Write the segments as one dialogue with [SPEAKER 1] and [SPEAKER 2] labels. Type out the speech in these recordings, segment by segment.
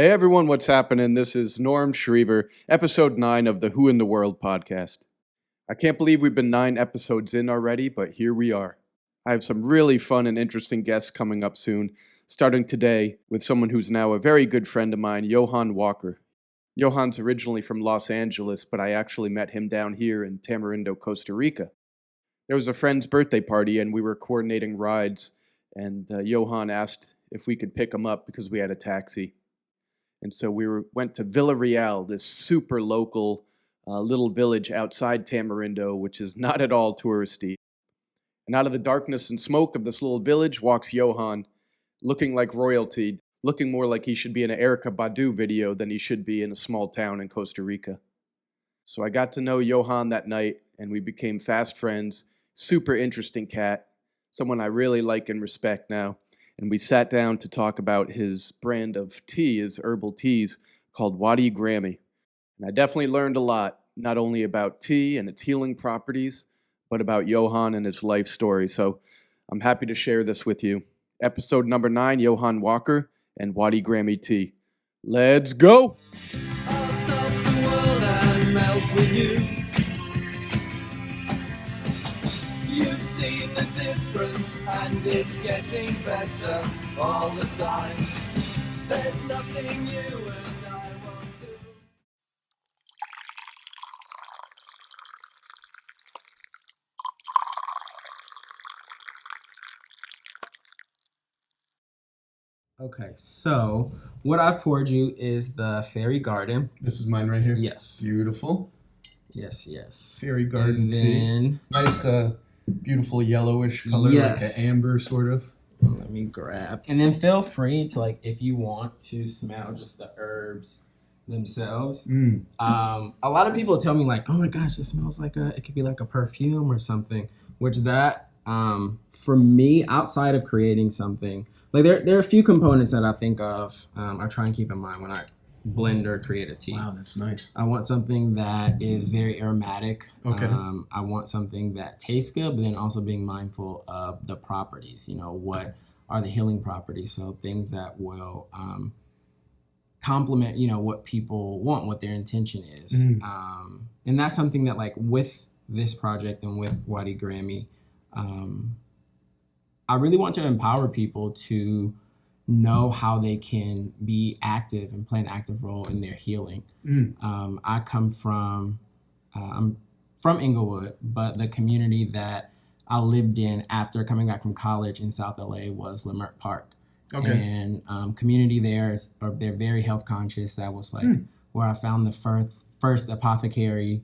[SPEAKER 1] Hey everyone, what's happening? This is Norm Schriever, episode 9 of the Who in the World podcast. I can't believe we've been 9 episodes in already, but here we are. I have some really fun and interesting guests coming up soon, starting today with someone who's now a very good friend of mine, Yohaun Walker. Yohaun's originally from Los Angeles, but I actually met him down here in Tamarindo, Costa Rica. There was a friend's birthday party and we were coordinating rides, and Yohaun asked if we could pick him up because we had a taxi. And so went to Villareal, this super local little village outside Tamarindo, which is not at all touristy. And out of the darkness and smoke of this little village walks Yohaun, looking like royalty, looking more like he should be in an Erykah Badu video than he should be in a small town in Costa Rica. So I got to know Yohaun that night, and we became fast friends. Super interesting cat, someone I really like and respect now. And we sat down to talk about his brand of tea, his herbal teas, called Wadi Grammi. And I definitely learned a lot, not only about tea and its healing properties, but about Yohaun and his life story. So I'm happy to share this with you. Episode number 9, Yohaun Walker and Wadi Grammi tea. Let's go!
[SPEAKER 2] I'll stop the world and melt with you. You've seen the difference and it's getting better all the time. There's nothing you and I won't do.
[SPEAKER 3] Okay, so what I've poured you is the Fairy Garden.
[SPEAKER 1] This is mine right here?
[SPEAKER 3] Yes.
[SPEAKER 1] Beautiful.
[SPEAKER 3] Yes.
[SPEAKER 1] Fairy Garden
[SPEAKER 3] And
[SPEAKER 1] tea.
[SPEAKER 3] then,
[SPEAKER 1] Nice, beautiful yellowish color,
[SPEAKER 3] Yes.
[SPEAKER 1] like an amber sort of.
[SPEAKER 3] let me grab. And then feel free to, like, if you want to smell just the herbs themselves. A lot of people tell me, like, oh my gosh, it smells like it could be like a perfume or something, which that, for me, outside of creating something, like there are a few components that I think of, I try and keep in mind when I blend or create a tea.
[SPEAKER 1] Wow, that's nice.
[SPEAKER 3] I want something that is very aromatic.
[SPEAKER 1] Okay.
[SPEAKER 3] I want something that tastes good, but then also being mindful of the properties. You know, what are the healing properties? So things that will complement, you know, what people want, what their intention is. And that's something that, like, with this project and with Wadi Grammi, I really want to empower people to know how they can be active and play an active role in their healing. I come from, I'm from Inglewood, but the community that I lived in after coming back from college in South LA was Leimert Park.
[SPEAKER 1] Okay.
[SPEAKER 3] And community there they're very health conscious. That was like where I found the first apothecary.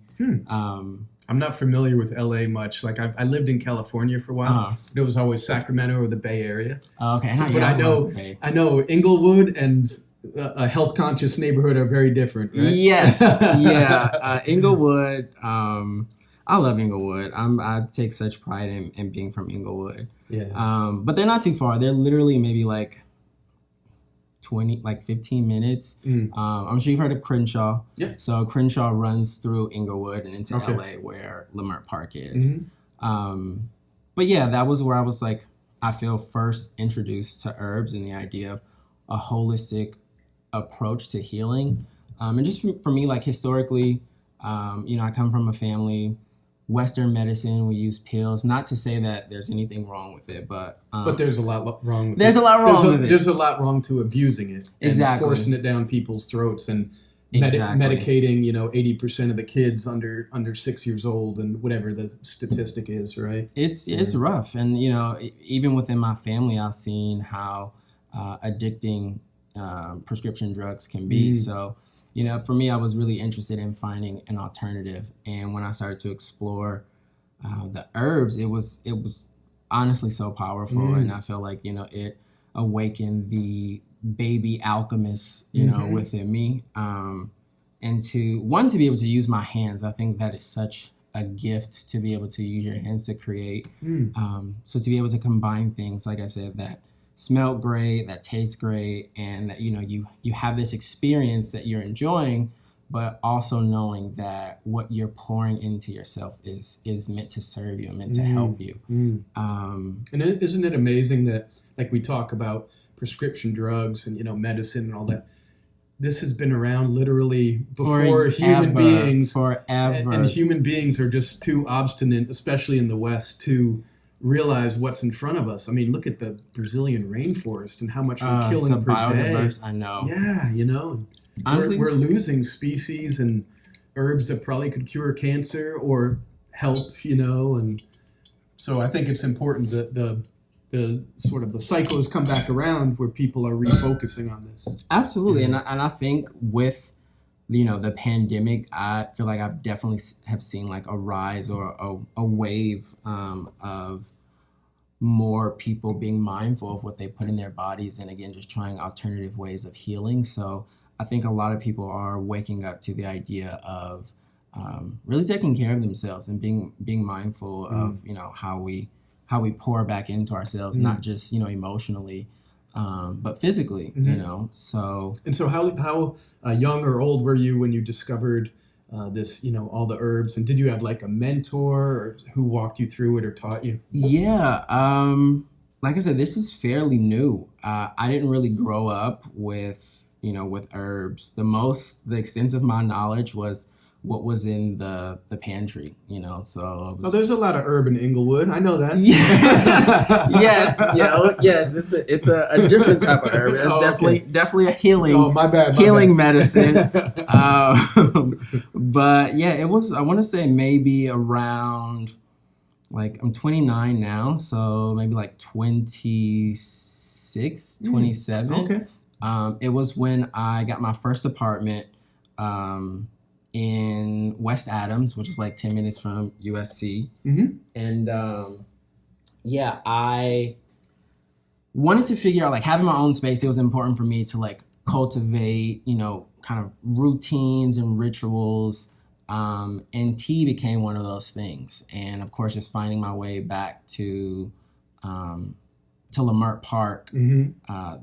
[SPEAKER 1] I'm not familiar with LA much. Like I lived in California for a while. But it was always Sacramento or the Bay Area.
[SPEAKER 3] Okay.
[SPEAKER 1] So, but I know Inglewood and a health conscious neighborhood are very different, right?
[SPEAKER 3] Yes. Yeah. Inglewood. I love Inglewood. I take such pride in being from Inglewood.
[SPEAKER 1] Yeah.
[SPEAKER 3] But they're not too far. They're literally maybe like 15 minutes. I'm sure you've heard of Crenshaw.
[SPEAKER 1] Yeah.
[SPEAKER 3] So Crenshaw runs through Inglewood and into LA where Leimert Park is. But yeah, that was where I was like, I feel first introduced to herbs and the idea of a holistic approach to healing. And just for me, like historically, you know, I come from a family, Western medicine, we use pills. Not to say that there's anything wrong with it, but
[SPEAKER 1] there's a lot wrong with it.
[SPEAKER 3] There's a lot wrong with it.
[SPEAKER 1] There's a lot wrong to abusing it.
[SPEAKER 3] Exactly.
[SPEAKER 1] And forcing it down people's throats and
[SPEAKER 3] Exactly.
[SPEAKER 1] medicating, you know, 80% of the kids under 6 years old and whatever the statistic is, right?
[SPEAKER 3] It's rough. And, you know, even within my family, I've seen how addicting prescription drugs can be. So, you know, for me, I was really interested in finding an alternative. And when I started to explore the herbs, it was honestly so powerful. And I felt like, you know, it awakened the baby alchemist, you know, within me. And to be able to use my hands, I think that is such a gift to be able to use your hands to create. So to be able to combine things, like I said, that smell great, that taste great, and that, you know, you have this experience that you're enjoying, but also knowing that what you're pouring into yourself is meant to serve you, meant to help you.
[SPEAKER 1] And isn't it amazing that, like, we talk about prescription drugs and, you know, medicine and all that, this has been around literally before human beings.
[SPEAKER 3] Forever.
[SPEAKER 1] And human beings are just too obstinate, especially in the West, to realize what's in front of us. I mean, look at the Brazilian rainforest and how much we're killing
[SPEAKER 3] the
[SPEAKER 1] per
[SPEAKER 3] biodiverse,
[SPEAKER 1] day.
[SPEAKER 3] I know.
[SPEAKER 1] Yeah, you know.
[SPEAKER 3] Honestly,
[SPEAKER 1] we're losing species and herbs that probably could cure cancer or help, you know. And so I think it's important that the sort of the cycle has come back around where people are refocusing on this.
[SPEAKER 3] Absolutely. And I think with, you know, the pandemic, I feel like I've definitely have seen like a rise or a wave of more people being mindful of what they put in their bodies, and again, just trying alternative ways of healing. So I think a lot of people are waking up to the idea of really taking care of themselves and being mindful of, you know, how we pour back into ourselves, not just, you know, emotionally, but physically, you know. So how young or old were you when you discovered this, you know, all the herbs? And did you have like a mentor or who walked you through it or taught you? Yeah, like I said, this is fairly new. I didn't really grow up with, you know, with herbs. The extent of my knowledge was what was in the pantry, you know. So
[SPEAKER 1] there's a lot of herb in Inglewood. I know that.
[SPEAKER 3] Yes, yes. It's a different type of herb. It's definitely a healing.
[SPEAKER 1] Oh, my bad.
[SPEAKER 3] Medicine. But yeah, it was. I want to say maybe around, like, I'm 29 now, so maybe like 26, 27.
[SPEAKER 1] Okay.
[SPEAKER 3] It was when I got my first apartment. In West Adams, which is like 10 minutes from USC. And yeah, I wanted to figure out, like, having my own space, it was important for me to like cultivate, you know, kind of routines and rituals. And tea became one of those things. And of course, just finding my way back to Leimert Park,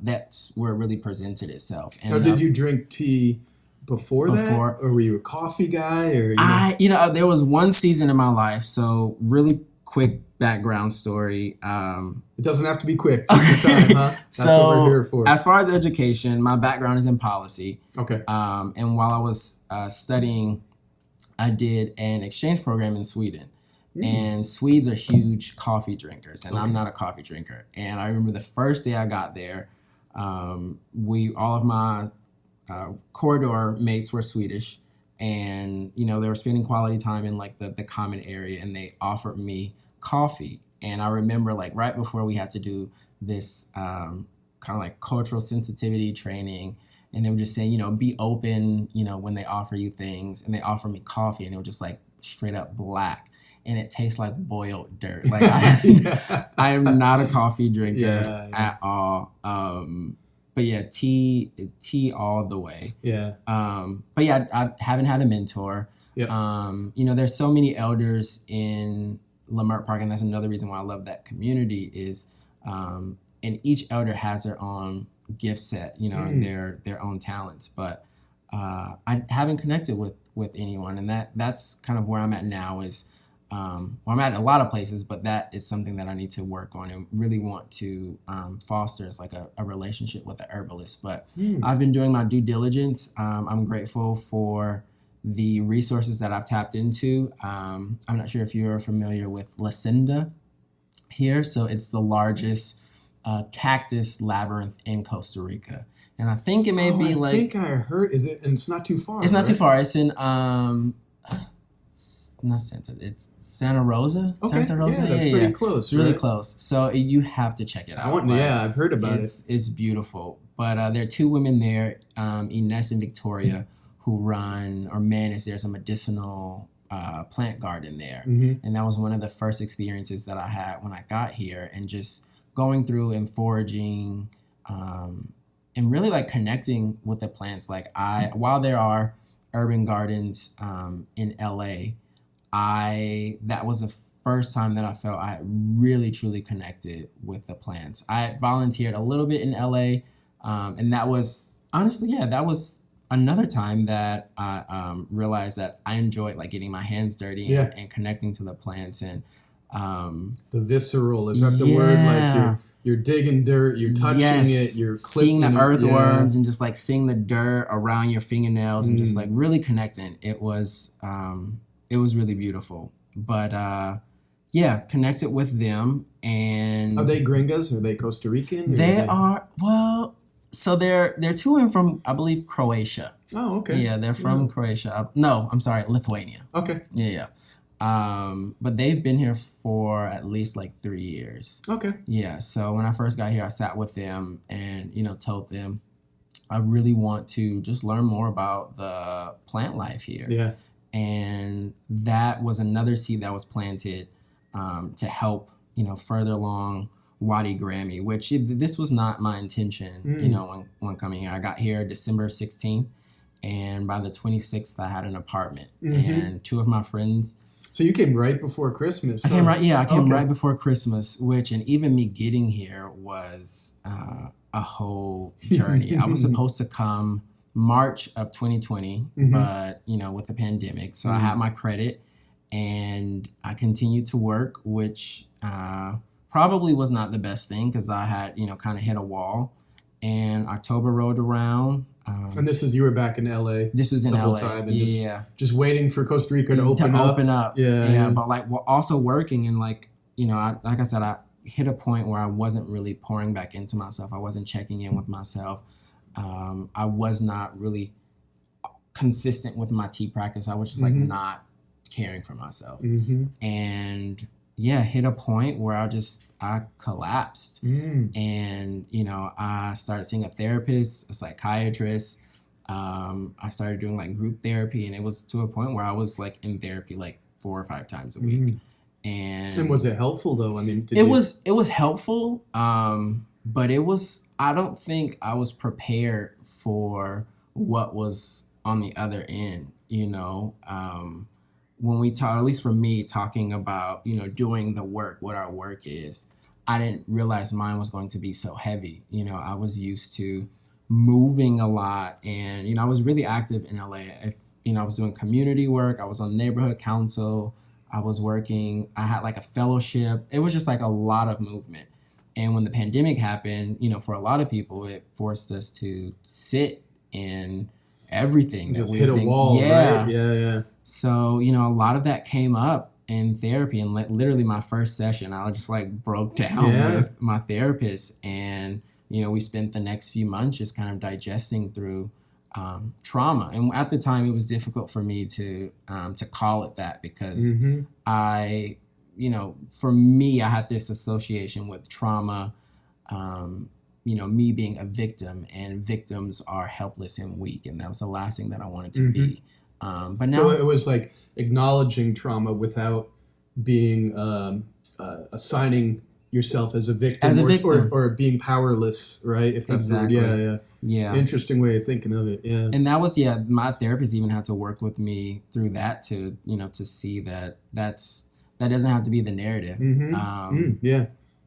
[SPEAKER 3] that's where it really presented itself. And
[SPEAKER 1] now, did you drink tea before that, or were you a coffee guy? Or
[SPEAKER 3] you know, there was one season in my life. So really quick background story.
[SPEAKER 1] It doesn't have to be quick. Take your time, huh? That's
[SPEAKER 3] so
[SPEAKER 1] what we're here for.
[SPEAKER 3] As far as education, my background is in policy.
[SPEAKER 1] Okay.
[SPEAKER 3] And while I was studying, I did an exchange program in Sweden. And Swedes are huge coffee drinkers, and I'm not a coffee drinker. And I remember the first day I got there, all of my corridor mates were Swedish, and, you know, they were spending quality time in like the common area, and they offered me coffee. And I remember, like, right before we had to do this kind of like cultural sensitivity training, and they were just saying, you know, be open, you know, when they offer you things. And they offered me coffee, and it was just like straight up black, and it tastes like boiled dirt. Like, I am not a coffee drinker at all. But yeah, tea all the way. Yeah. But yeah, I haven't had a mentor. Yep. You know, there's so many elders in Leimert Park, and that's another reason why I love that community is, and each elder has their own gift set, you know, and their own talents. But I haven't connected with anyone, and that's kind of where I'm at now is, well, I'm at a lot of places, but that is something that I need to work on and really want to foster as like a relationship with the herbalist. But I've been doing my due diligence. I'm grateful for the resources that I've tapped into. I'm not sure if you're familiar with Lacenda here. So it's the largest cactus labyrinth in Costa Rica. And I think it may be like... I
[SPEAKER 1] think I heard, is it? And it's not too far,
[SPEAKER 3] It's not too far. It's in... not Santa, it's Santa Rosa.
[SPEAKER 1] Okay.
[SPEAKER 3] Santa Rosa.
[SPEAKER 1] Yeah, that's pretty close.
[SPEAKER 3] It's really close. So you have to check it out.
[SPEAKER 1] I've heard about it.
[SPEAKER 3] It's beautiful. But there are two women there, Ines and Victoria, who run or manage. There's a medicinal plant garden there, and that was one of the first experiences that I had when I got here, and just going through and foraging, and really like connecting with the plants. Like while there are urban gardens in LA, that was the first time that I felt I really truly connected with the plants. I volunteered a little bit in LA, and that was honestly, that was another time that I realized that I enjoyed like getting my hands dirty and connecting to the plants. And
[SPEAKER 1] the visceral, is that the word? Like you're digging dirt, you're touching it, you're
[SPEAKER 3] seeing the
[SPEAKER 1] clipping
[SPEAKER 3] earthworms and just like seeing the dirt around your fingernails and just like really connecting. It was really beautiful. But yeah, connected with them. And
[SPEAKER 1] are they gringas? Are they Costa Rican?
[SPEAKER 3] They are, well, so they're to and from, I believe, Croatia.
[SPEAKER 1] Oh, okay.
[SPEAKER 3] Yeah, they're from Croatia. No, I'm sorry, Lithuania.
[SPEAKER 1] Okay.
[SPEAKER 3] Yeah. But they've been here for at least like 3 years.
[SPEAKER 1] Okay.
[SPEAKER 3] Yeah. So when I first got here, I sat with them and, told them I really want to just learn more about the plant life here.
[SPEAKER 1] Yeah.
[SPEAKER 3] And that was another seed that was planted to help, further along Wadi Grammi, which this was not my intention, when coming here. I got here December 16th, and by the 26th, I had an apartment. And two of my friends.
[SPEAKER 1] So you came right before Christmas.
[SPEAKER 3] I came right before Christmas, and even me getting here was a whole journey. I was supposed to come March of 2020, but, with the pandemic. So I had my credit and I continued to work, which probably was not the best thing because I had, kind of hit a wall. And October rolled around.
[SPEAKER 1] And you were back in LA.
[SPEAKER 3] This is in
[SPEAKER 1] the
[SPEAKER 3] LA.
[SPEAKER 1] Whole time and
[SPEAKER 3] Yeah.
[SPEAKER 1] Just waiting for Costa Rica to open up.
[SPEAKER 3] Yeah. But like, we're also working and like, like I said, I hit a point where I wasn't really pouring back into myself. I wasn't checking in with myself. I was not really consistent with my tea practice. I was just like not caring for myself. And hit a point where I collapsed. And, I started seeing a therapist, a psychiatrist. I started doing like group therapy, and it was to a point where I was like in therapy like 4 or 5 times a week. And
[SPEAKER 1] was it helpful though? I mean,
[SPEAKER 3] it was helpful. But I don't think I was prepared for what was on the other end, when we talk, at least for me, talking about, doing the work, what our work is, I didn't realize mine was going to be so heavy. I was used to moving a lot and, I was really active in LA. I was doing community work. I was on neighborhood council. I was working. I had like a fellowship. It was just like a lot of movement. And when the pandemic happened, for a lot of people, it forced us to sit in everything.
[SPEAKER 1] Just hit a wall, right? Yeah.
[SPEAKER 3] So, a lot of that came up in therapy, and literally my first session, I just like broke down with my therapist, and, we spent the next few months just kind of digesting through trauma. And at the time it was difficult for me to call it that because for me, I had this association with trauma, me being a victim, and victims are helpless and weak. And that was the last thing that I wanted to be. But now,
[SPEAKER 1] so it was like acknowledging trauma without being assigning yourself as a victim, or being powerless, right? If that's
[SPEAKER 3] exactly.
[SPEAKER 1] The word. Yeah. Interesting way of thinking of it. Yeah.
[SPEAKER 3] And that was my therapist even had to work with me through that to to see that that doesn't have to be the narrative.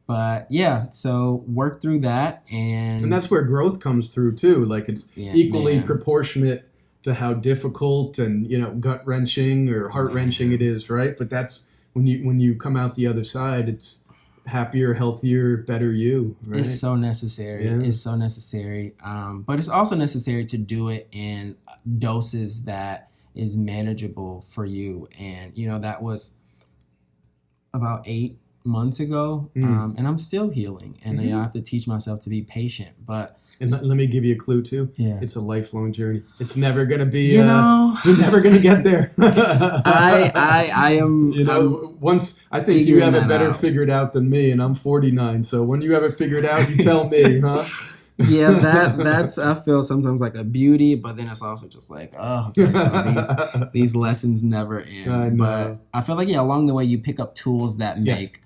[SPEAKER 3] But so work through that, and
[SPEAKER 1] that's where growth comes through too. Like it's equally proportionate to how difficult and gut wrenching or heart wrenching it is, right? But that's when you come out the other side, it's happier, healthier, better you. Right?
[SPEAKER 3] It's so necessary. Yeah. It's so necessary. But it's also necessary to do it in doses that is manageable for you. And that was about 8 months ago, and I'm still healing, and I have to teach myself to be patient. But
[SPEAKER 1] let me give you a clue too.
[SPEAKER 3] Yeah,
[SPEAKER 1] it's a lifelong journey. It's never gonna be. You're never gonna get there.
[SPEAKER 3] I am.
[SPEAKER 1] Once I think you have it better figured out than me, and I'm 49. So when you have it figured out, you tell me, huh?
[SPEAKER 3] Yeah, that's I feel sometimes like a beauty, but then it's also just like, oh, okay, so these lessons never end.
[SPEAKER 1] I know.
[SPEAKER 3] But I feel like along the way you pick up tools that make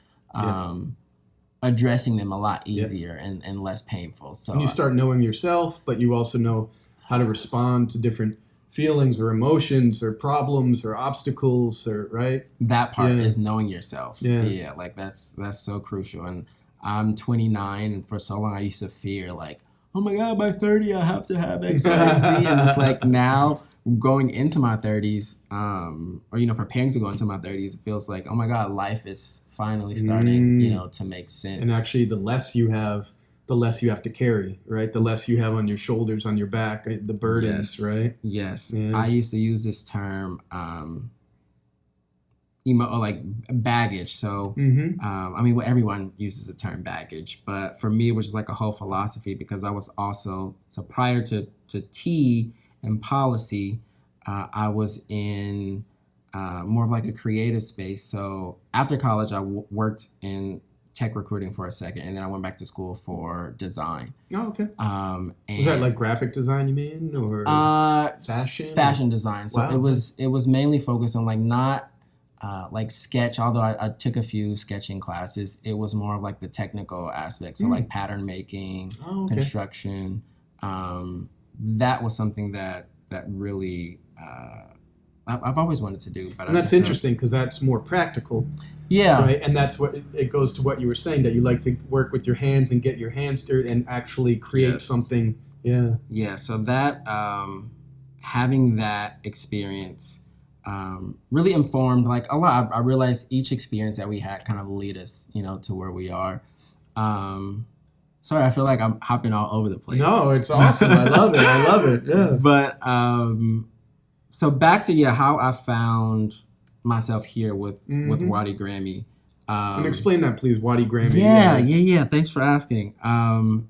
[SPEAKER 3] addressing them a lot easier and less painful. So
[SPEAKER 1] and you start knowing yourself, but you also know how to respond to different feelings or emotions or problems or obstacles, or right.
[SPEAKER 3] That part is knowing yourself. Yeah, like that's so crucial. And I'm 29, and for so long I used to fear like, oh my God, by 30 I have to have X, Y, and Z. And it's like now going into my 30s, or, you know, preparing to go into my 30s, it feels like, oh my God, life is finally starting, you know, to make sense.
[SPEAKER 1] And actually, the less you have to carry, right? The less you have on your shoulders, on your back, the burdens, right?
[SPEAKER 3] Yes.
[SPEAKER 1] Yeah.
[SPEAKER 3] I used to use this term, or like baggage. So, I mean, well, everyone uses the term baggage, but for me, it was just like a whole philosophy because I was also, so prior to tea and policy, I was in more of like a creative space. So after college, I worked in tech recruiting for a second, and then I went back to school for design.
[SPEAKER 1] Oh, okay.
[SPEAKER 3] And
[SPEAKER 1] Was that like graphic design, you mean, or
[SPEAKER 3] fashion design? So
[SPEAKER 1] Wow.
[SPEAKER 3] it was mainly focused on like not like sketch, although I took a few sketching classes. It was more of like the technical aspects, so like pattern making, construction. That was something that really I've always wanted to do. But
[SPEAKER 1] and that's interesting because that's more practical.
[SPEAKER 3] Yeah.
[SPEAKER 1] Right, and that's what it goes to what you were saying, that you like to work with your hands and get your hands dirty and actually create something. Yeah.
[SPEAKER 3] Yeah. So that having that experience really informed like a lot. I realized each experience that we had kind of lead us, you know, to where we are. Sorry, I feel like I'm hopping all over the place.
[SPEAKER 1] No, it's awesome. I love it. I love it. Yeah.
[SPEAKER 3] But so back to how I found myself here with Wadi Grammi.
[SPEAKER 1] And explain that, please, Wadi Grammi.
[SPEAKER 3] Yeah. Thanks for asking.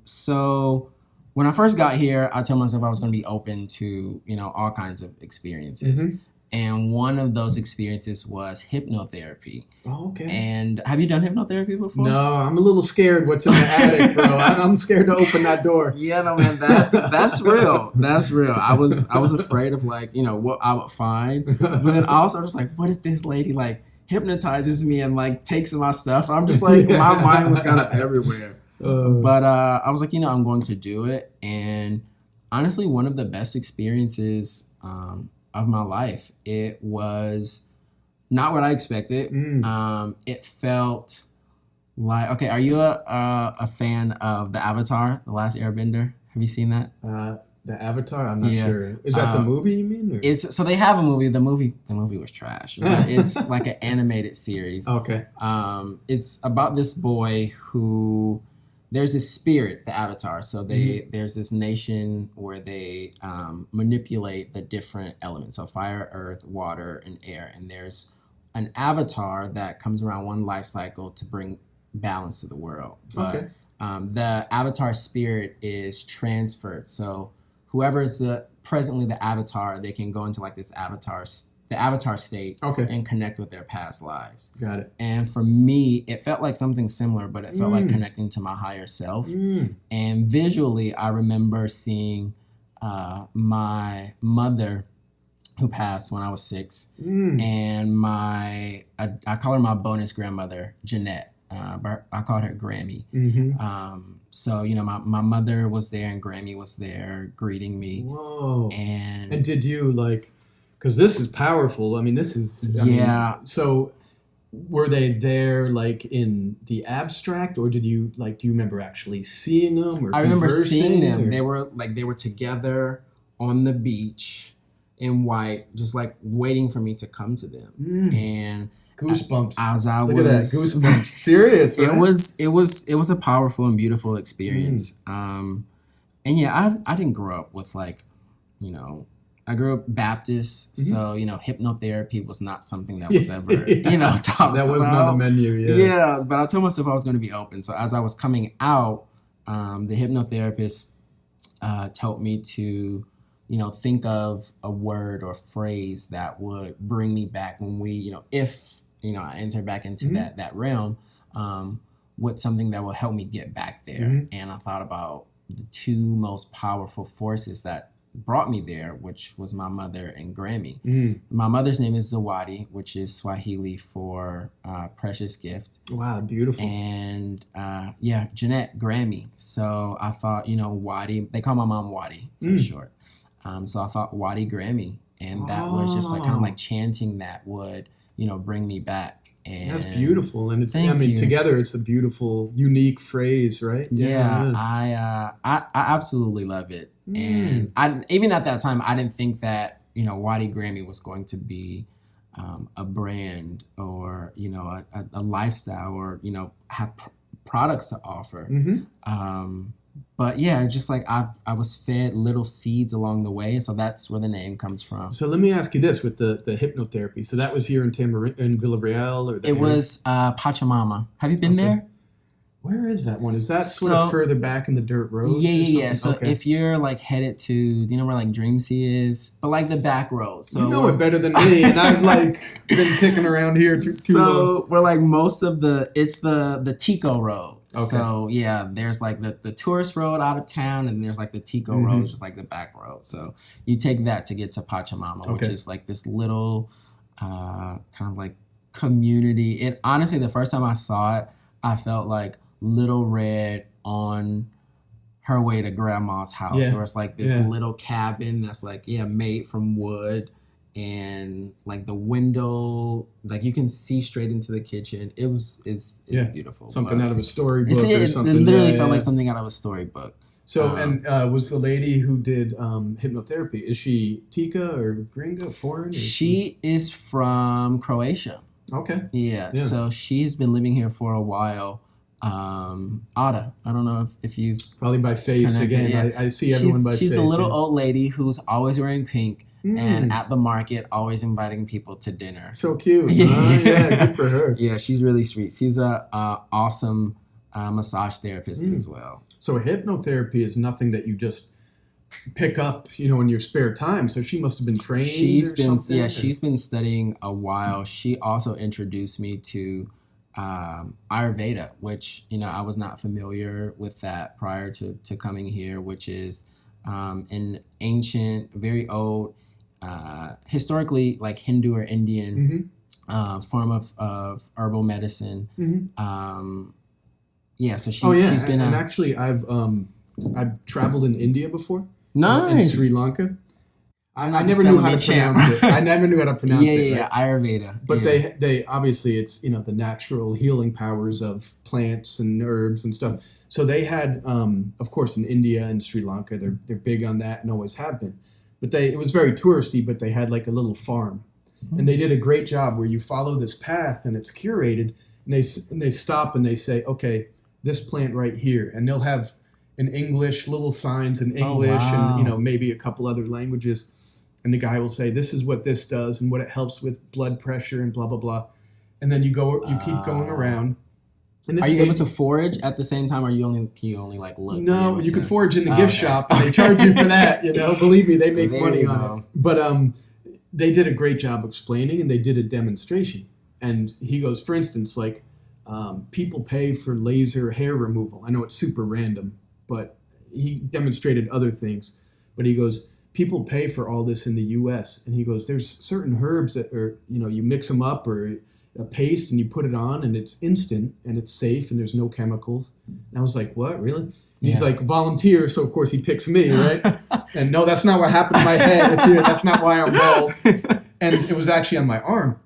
[SPEAKER 3] So when I first got here, I told myself I was going to be open to, you know, all kinds of experiences. And one of those experiences was hypnotherapy.
[SPEAKER 1] Oh, okay.
[SPEAKER 3] And have you done hypnotherapy before?
[SPEAKER 1] No, I'm a little scared what's in the attic, bro. I'm scared to open that door.
[SPEAKER 3] Yeah, no, man, that's real. That's real. I was afraid of like, you know, what I would find. But then also I was like, what if this lady like hypnotizes me and like takes my stuff? I'm just like, my mind was kind of everywhere. But I was like, you know, I'm going to do it. And honestly, one of the best experiences of my life. It was not what I expected. It felt like, okay, are you a fan of the Avatar, The Last Airbender? Have you seen that?
[SPEAKER 1] The Avatar? I'm not sure. Is that the movie you mean? Or?
[SPEAKER 3] It's so they have a movie. The movie was trash. But it's like an animated series.
[SPEAKER 1] Okay.
[SPEAKER 3] It's about this boy who there's this spirit, the Avatar. So there's this nation where they manipulate the different elements, so fire, earth, water, and air. And there's an avatar that comes around one life cycle to bring balance to the world. But the Avatar spirit is transferred. So whoever is presently the Avatar, they can go into like this the Avatar state and connect with their past lives. Got it. And for me, it felt like something similar, but it felt like connecting to my higher self. And visually, I remember seeing my mother, who passed when I was 6, and I call her my bonus grandmother, Jeanette. But I called her Grammy. So, you know, my mother was there and Grammy was there greeting me. Whoa. And
[SPEAKER 1] did you like, because this is powerful. I mean, this is, I mean, so were they there like in the abstract, or did you like, do you remember actually seeing them or
[SPEAKER 3] I remember seeing them. Or? They were together on the beach in white, just like waiting for me to come to them. And
[SPEAKER 1] goosebumps.
[SPEAKER 3] As I
[SPEAKER 1] Look
[SPEAKER 3] was,
[SPEAKER 1] at that, goosebumps. Serious, right?
[SPEAKER 3] It was a powerful and beautiful experience. And yeah, I didn't grow up with like, you know, I grew up Baptist, so you know, hypnotherapy was not something that was ever you know talked about.
[SPEAKER 1] That wasn't on the menu.
[SPEAKER 3] Yeah, but I told myself I was going to be open. So as I was coming out, the hypnotherapist told me to, you know, think of a word or phrase that would bring me back when we, you know, if you know I enter back into that realm, with something that will help me get back there. And I thought about the two most powerful forces that brought me there, which was my mother and Grammy. My mother's name is Zawadi, which is Swahili for precious gift.
[SPEAKER 1] Wow, beautiful.
[SPEAKER 3] And Jeanette, Grammy. So I thought, you know, Wadi, they call my mom Wadi for short. So I thought Wadi Grammy, and that was just like kind of like chanting that would, you know, bring me back. And
[SPEAKER 1] that's beautiful, and it's together it's a beautiful, unique phrase, right?
[SPEAKER 3] Yeah, I absolutely love it. And I even at that time I didn't think that Wadi Grammi was going to be a brand or, a lifestyle or, have products to offer. But yeah, just like I was fed little seeds along the way. So that's where the name comes from.
[SPEAKER 1] So let me ask you this with the hypnotherapy. So that was here in Villareal or
[SPEAKER 3] It was Pachamama. Have you been there?
[SPEAKER 1] Where is that one? Is that sort of further back in the dirt road?
[SPEAKER 3] Yeah. So if you're like headed to, do you know where like Dream Sea is? But like the back road. So
[SPEAKER 1] you know it better than me, and I've like been kicking around here too long.
[SPEAKER 3] So we're like most of it's the Tico road. Okay. So yeah, there's like the tourist road out of town, and there's like the Tico road, just like the back road. So you take that to get to Pachamama, which is like this little kind of like community. It honestly, the first time I saw it, I felt like Little Red on her way to grandma's house, where it's like this little cabin that's like made from wood, and like the window, like you can see straight into the kitchen. It's beautiful.
[SPEAKER 1] Something out of a storybook or something.
[SPEAKER 3] It literally felt like something out of a storybook.
[SPEAKER 1] So was the lady who did hypnotherapy, is she Tika or Gringa, foreign?
[SPEAKER 3] She is from Croatia.
[SPEAKER 1] Okay.
[SPEAKER 3] Yeah. So she's been living here for a while. Ada. I don't know if you've
[SPEAKER 1] probably by face again. Yeah. I see everyone by face.
[SPEAKER 3] She's the little old lady who's always wearing pink and at the market always inviting people to dinner.
[SPEAKER 1] So cute. Good for her.
[SPEAKER 3] Yeah, she's really sweet. She's a awesome massage therapist as well.
[SPEAKER 1] So hypnotherapy is nothing that you just pick up, in your spare time. So she must have been trained. She's
[SPEAKER 3] been studying a while. She also introduced me to Ayurveda, which I was not familiar with that prior to coming here, which is an ancient, very old, historically like Hindu or Indian form of herbal medicine. So she's been.
[SPEAKER 1] And actually, I've traveled in India before.
[SPEAKER 3] Nice.
[SPEAKER 1] In Sri Lanka. I never knew how to pronounce it. I never knew how to pronounce it.
[SPEAKER 3] Yeah, Ayurveda.
[SPEAKER 1] But they obviously it's the natural healing powers of plants and herbs and stuff. So they had, of course, in India and Sri Lanka, they're big on that and always have been. But it was very touristy. But they had like a little farm, and they did a great job where you follow this path and it's curated. And they stop and they say, okay, this plant right here, and they'll have in English little signs in English and maybe a couple other languages. And the guy will say, this is what this does and what it helps with blood pressure and blah, blah, blah. And then you keep going around. And
[SPEAKER 3] are you able to forage at the same time, or can you only like look?
[SPEAKER 1] No, you can forage in the gift shop, and they charge you for that. Believe me, they make money on it. But they did a great job explaining, and they did a demonstration. And he goes, for instance, like people pay for laser hair removal. I know it's super random, but he demonstrated other things. But he goes, people pay for all this in the U.S. And he goes, there's certain herbs that are, you mix them up or a paste and you put it on and it's instant and it's safe and there's no chemicals. And I was like, what, really? And he's like, volunteer. So, of course, he picks me, right? And no, that's not what happened in my head. That's not why I'm bald. And it was actually on my arm.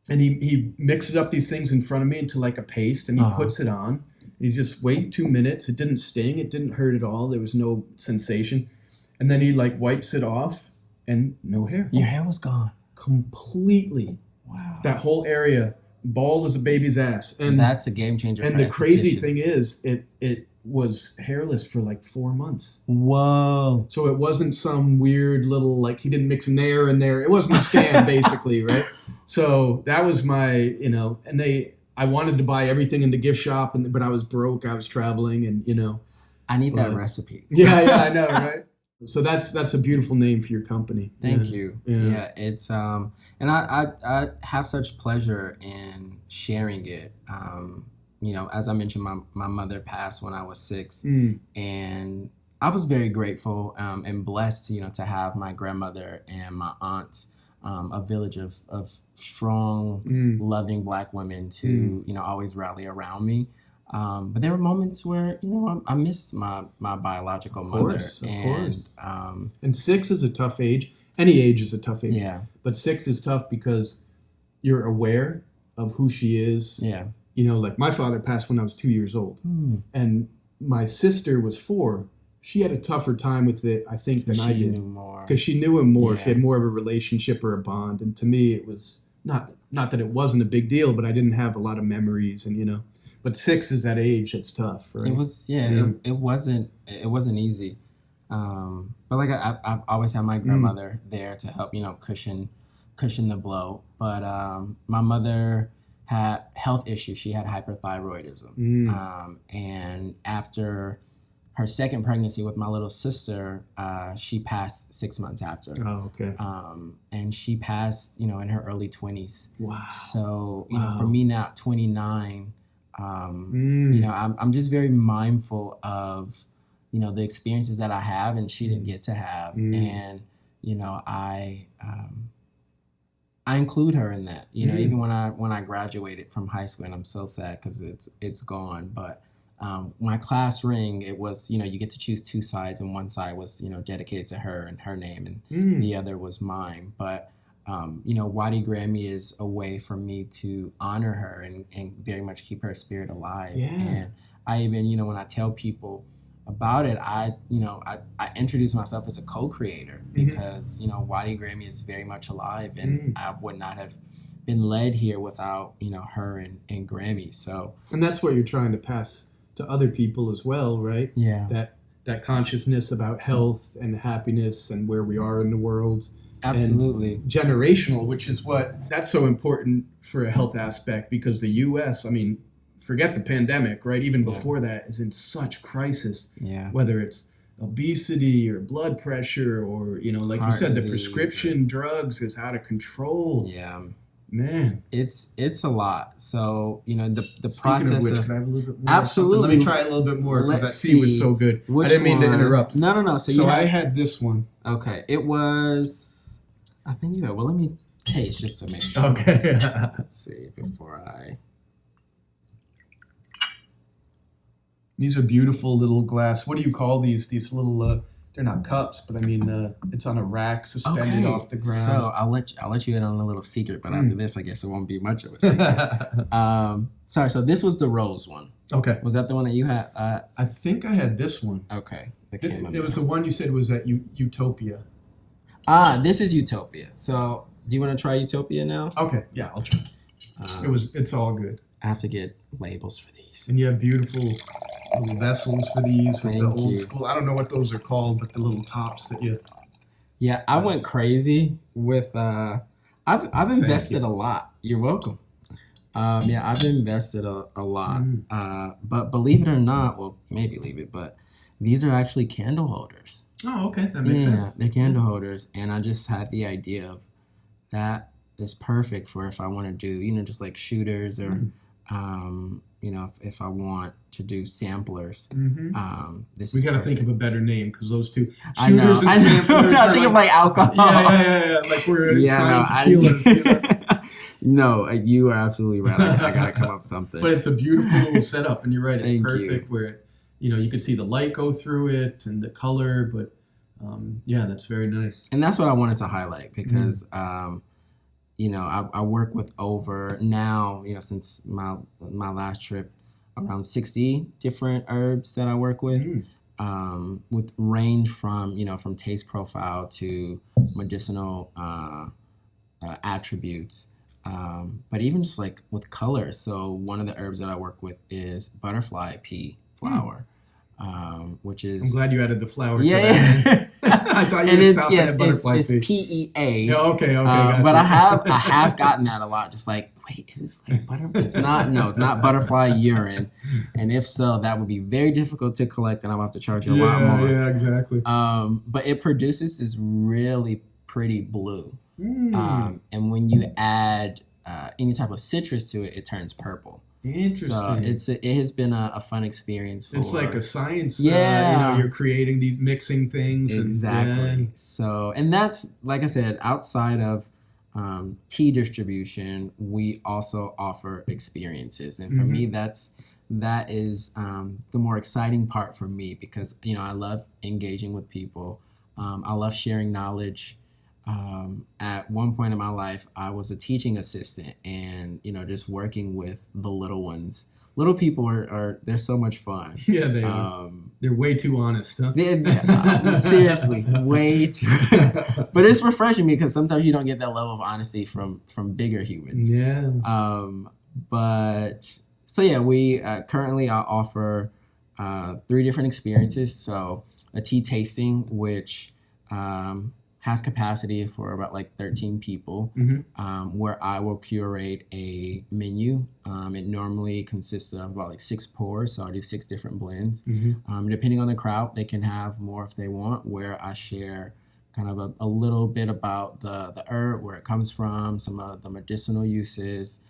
[SPEAKER 1] And he mixes up these things in front of me into like a paste and he puts it on. And he just wait 2 minutes. It didn't sting. It didn't hurt at all. There was no sensation. And then he like wipes it off and no hair.
[SPEAKER 3] Your hair was gone.
[SPEAKER 1] Completely. Wow. That whole area, bald as a baby's ass. And
[SPEAKER 3] that's a game changer.
[SPEAKER 1] And the crazy thing is it was hairless for like 4 months.
[SPEAKER 3] Whoa.
[SPEAKER 1] So it wasn't some weird little, like he didn't mix an air in there. It wasn't a scam basically, right? So that was my, and I wanted to buy everything in the gift shop, but I was broke. I was traveling and,
[SPEAKER 3] I need that recipe.
[SPEAKER 1] Yeah, I know, right? So that's a beautiful name for your company.
[SPEAKER 3] Thank you. Yeah, it's and I have such pleasure in sharing it. As I mentioned, my mother passed when I was 6, and I was very grateful and blessed, to have my grandmother and my aunt, a village of strong, loving Black women to always rally around me. But there were moments where, I missed my biological mother. Of course.
[SPEAKER 1] And 6 is a tough age. Any age is a tough age.
[SPEAKER 3] Yeah.
[SPEAKER 1] But 6 is tough because you're aware of who she is.
[SPEAKER 3] Yeah.
[SPEAKER 1] Like my father passed when I was 2 years old. And my sister was 4 she had a tougher time with it, I think, than I did.
[SPEAKER 3] Knew more.
[SPEAKER 1] Because she knew him more.
[SPEAKER 3] Yeah.
[SPEAKER 1] She had more of a relationship or a bond. And to me, it was not that it wasn't a big deal, but I didn't have a lot of memories. And, you know, but 6 is that age that's tough, right?
[SPEAKER 3] It was, it wasn't easy. But like I've always had my grandmother there to help, you know, cushion the blow. But my mother had health issues. She had hyperthyroidism. And after her second pregnancy with my little sister, she passed 6 months after.
[SPEAKER 1] Oh, okay.
[SPEAKER 3] And she passed, you know, in her early 20s.
[SPEAKER 1] Wow.
[SPEAKER 3] So, you know, for me now at 29, you know, I'm just very mindful of, you know, the experiences that I have and she didn't get to have. And, you know, I include her in that, you know, even when I graduated from high school, and I'm so sad because it's gone. But my class ring, it was, you know, you get to choose 2 sides, and one side was, you know, dedicated to her and her name, and the other was mine. But you know, Wadi Grammi is a way for me to honor her and very much keep her spirit alive.
[SPEAKER 1] Yeah.
[SPEAKER 3] And I even, you know, when I tell people about it, I introduce myself as a co-creator because, you know, Wadi Grammi is very much alive, and I would not have been led here without, you know, her and Grammy. So,
[SPEAKER 1] and that's what you're trying to pass to other people as well, right?
[SPEAKER 3] Yeah.
[SPEAKER 1] That consciousness about health and happiness and where we are in the world.
[SPEAKER 3] Absolutely.
[SPEAKER 1] And generational, which is that's so important for a health aspect, because the U.S., I mean, forget the pandemic, right? Even before that is in such crisis.
[SPEAKER 3] Yeah.
[SPEAKER 1] Whether it's obesity or blood pressure or, you know, like
[SPEAKER 3] Heart
[SPEAKER 1] you said, the
[SPEAKER 3] disease
[SPEAKER 1] prescription drugs is out of control.
[SPEAKER 3] Yeah.
[SPEAKER 1] Man.
[SPEAKER 3] It's a lot. So, you know, the
[SPEAKER 1] Speaking
[SPEAKER 3] process
[SPEAKER 1] of which,
[SPEAKER 3] of
[SPEAKER 1] can I have a little bit more?
[SPEAKER 3] Absolutely.
[SPEAKER 1] Let me try a little bit more because that
[SPEAKER 3] Let's
[SPEAKER 1] tea was
[SPEAKER 3] see.
[SPEAKER 1] so good. I
[SPEAKER 3] Which
[SPEAKER 1] didn't mean to
[SPEAKER 3] one?
[SPEAKER 1] interrupt.
[SPEAKER 3] No. So
[SPEAKER 1] I had this one.
[SPEAKER 3] Okay. It was, I think you had, well, let me taste just to make sure.
[SPEAKER 1] Okay.
[SPEAKER 3] Let's see before I.
[SPEAKER 1] These are beautiful little glass. What do you call these? These little, they're not cups, but I mean, it's on a rack suspended off the ground.
[SPEAKER 3] So I'll let you in on a little secret, but after this, I guess it won't be much of a secret. Sorry. So this was the rose one.
[SPEAKER 1] Okay.
[SPEAKER 3] Was that the one that you had?
[SPEAKER 1] I think I had this one.
[SPEAKER 3] Okay.
[SPEAKER 1] It was the one you said was at Utopia.
[SPEAKER 3] This is Utopia. So do you want to try Utopia now?
[SPEAKER 1] Okay. Yeah, I'll try. It's all good.
[SPEAKER 3] I have to get labels for these.
[SPEAKER 1] And you have beautiful little vessels for these with the
[SPEAKER 3] Thank
[SPEAKER 1] old
[SPEAKER 3] you.
[SPEAKER 1] school. I don't know what those are called, but the little tops that you.
[SPEAKER 3] Yeah, I went crazy with. I've invested a lot. You're welcome. Yeah, I've invested a lot. But believe it or not, well, maybe leave it, but these are actually candle holders.
[SPEAKER 1] Oh, okay, that makes sense.
[SPEAKER 3] They're candle holders, and I just had the idea of that is perfect for if I want to do, you know, just like shooters or, you know, if I want to do samplers. This
[SPEAKER 1] We
[SPEAKER 3] is
[SPEAKER 1] got to
[SPEAKER 3] perfect.
[SPEAKER 1] think of a better name because those two shooters
[SPEAKER 3] I know.
[SPEAKER 1] and samplers.
[SPEAKER 3] I think of like alcohol.
[SPEAKER 1] Yeah. Like we're trying tequilas.
[SPEAKER 3] No, you are absolutely right. I gotta come up with something.
[SPEAKER 1] But it's a beautiful little setup, and you're right. It's
[SPEAKER 3] Thank
[SPEAKER 1] perfect
[SPEAKER 3] you.
[SPEAKER 1] where, you know, you can see the light go through it and the color. But yeah, that's very nice.
[SPEAKER 3] And that's what I wanted to highlight because, you know, I work with over now, you know, since my last trip, around 60 different herbs that I work with range from, you know, from taste profile to medicinal attributes. But even just like with colors. So one of the herbs that I work with is butterfly pea flower, which is.
[SPEAKER 1] I'm glad you added the flower.
[SPEAKER 3] Yeah,
[SPEAKER 1] to that. I thought you were stopping at butterfly
[SPEAKER 3] it's
[SPEAKER 1] pea.
[SPEAKER 3] PEA.
[SPEAKER 1] Yeah, okay, gotcha.
[SPEAKER 3] But I have gotten that a lot. Just like, wait, is this like butter? It's not butterfly urine. And if so, that would be very difficult to collect, and I'll have to charge you a lot more.
[SPEAKER 1] Yeah, exactly.
[SPEAKER 3] But it produces this really pretty blue. And when you add any type of citrus to it, it turns purple.
[SPEAKER 1] Interesting.
[SPEAKER 3] So it has been a fun experience.
[SPEAKER 1] It's like a science.
[SPEAKER 3] Yeah.
[SPEAKER 1] You know, you're creating these mixing things.
[SPEAKER 3] Exactly.
[SPEAKER 1] And,
[SPEAKER 3] So, and that's, like I said, outside of tea distribution, we also offer experiences. And for me, that is the more exciting part for me because, you know, I love engaging with people. I love sharing knowledge. At one point in my life, I was a teaching assistant and, you know, just working with the little ones. little people they're so much fun.
[SPEAKER 1] Yeah, they are. They're way too honest, huh?
[SPEAKER 3] Seriously, way too. But it's refreshing because sometimes you don't get that level of honesty from bigger humans.
[SPEAKER 1] Yeah.
[SPEAKER 3] But so yeah, we currently I offer 3 different experiences. So a tea tasting, which has capacity for about like 13 people, where I will curate a menu. It normally consists of about like 6 pours, so I do 6 different blends. Depending on the crowd, they can have more if they want, where I share kind of a little bit about the herb, where it comes from, some of the medicinal uses,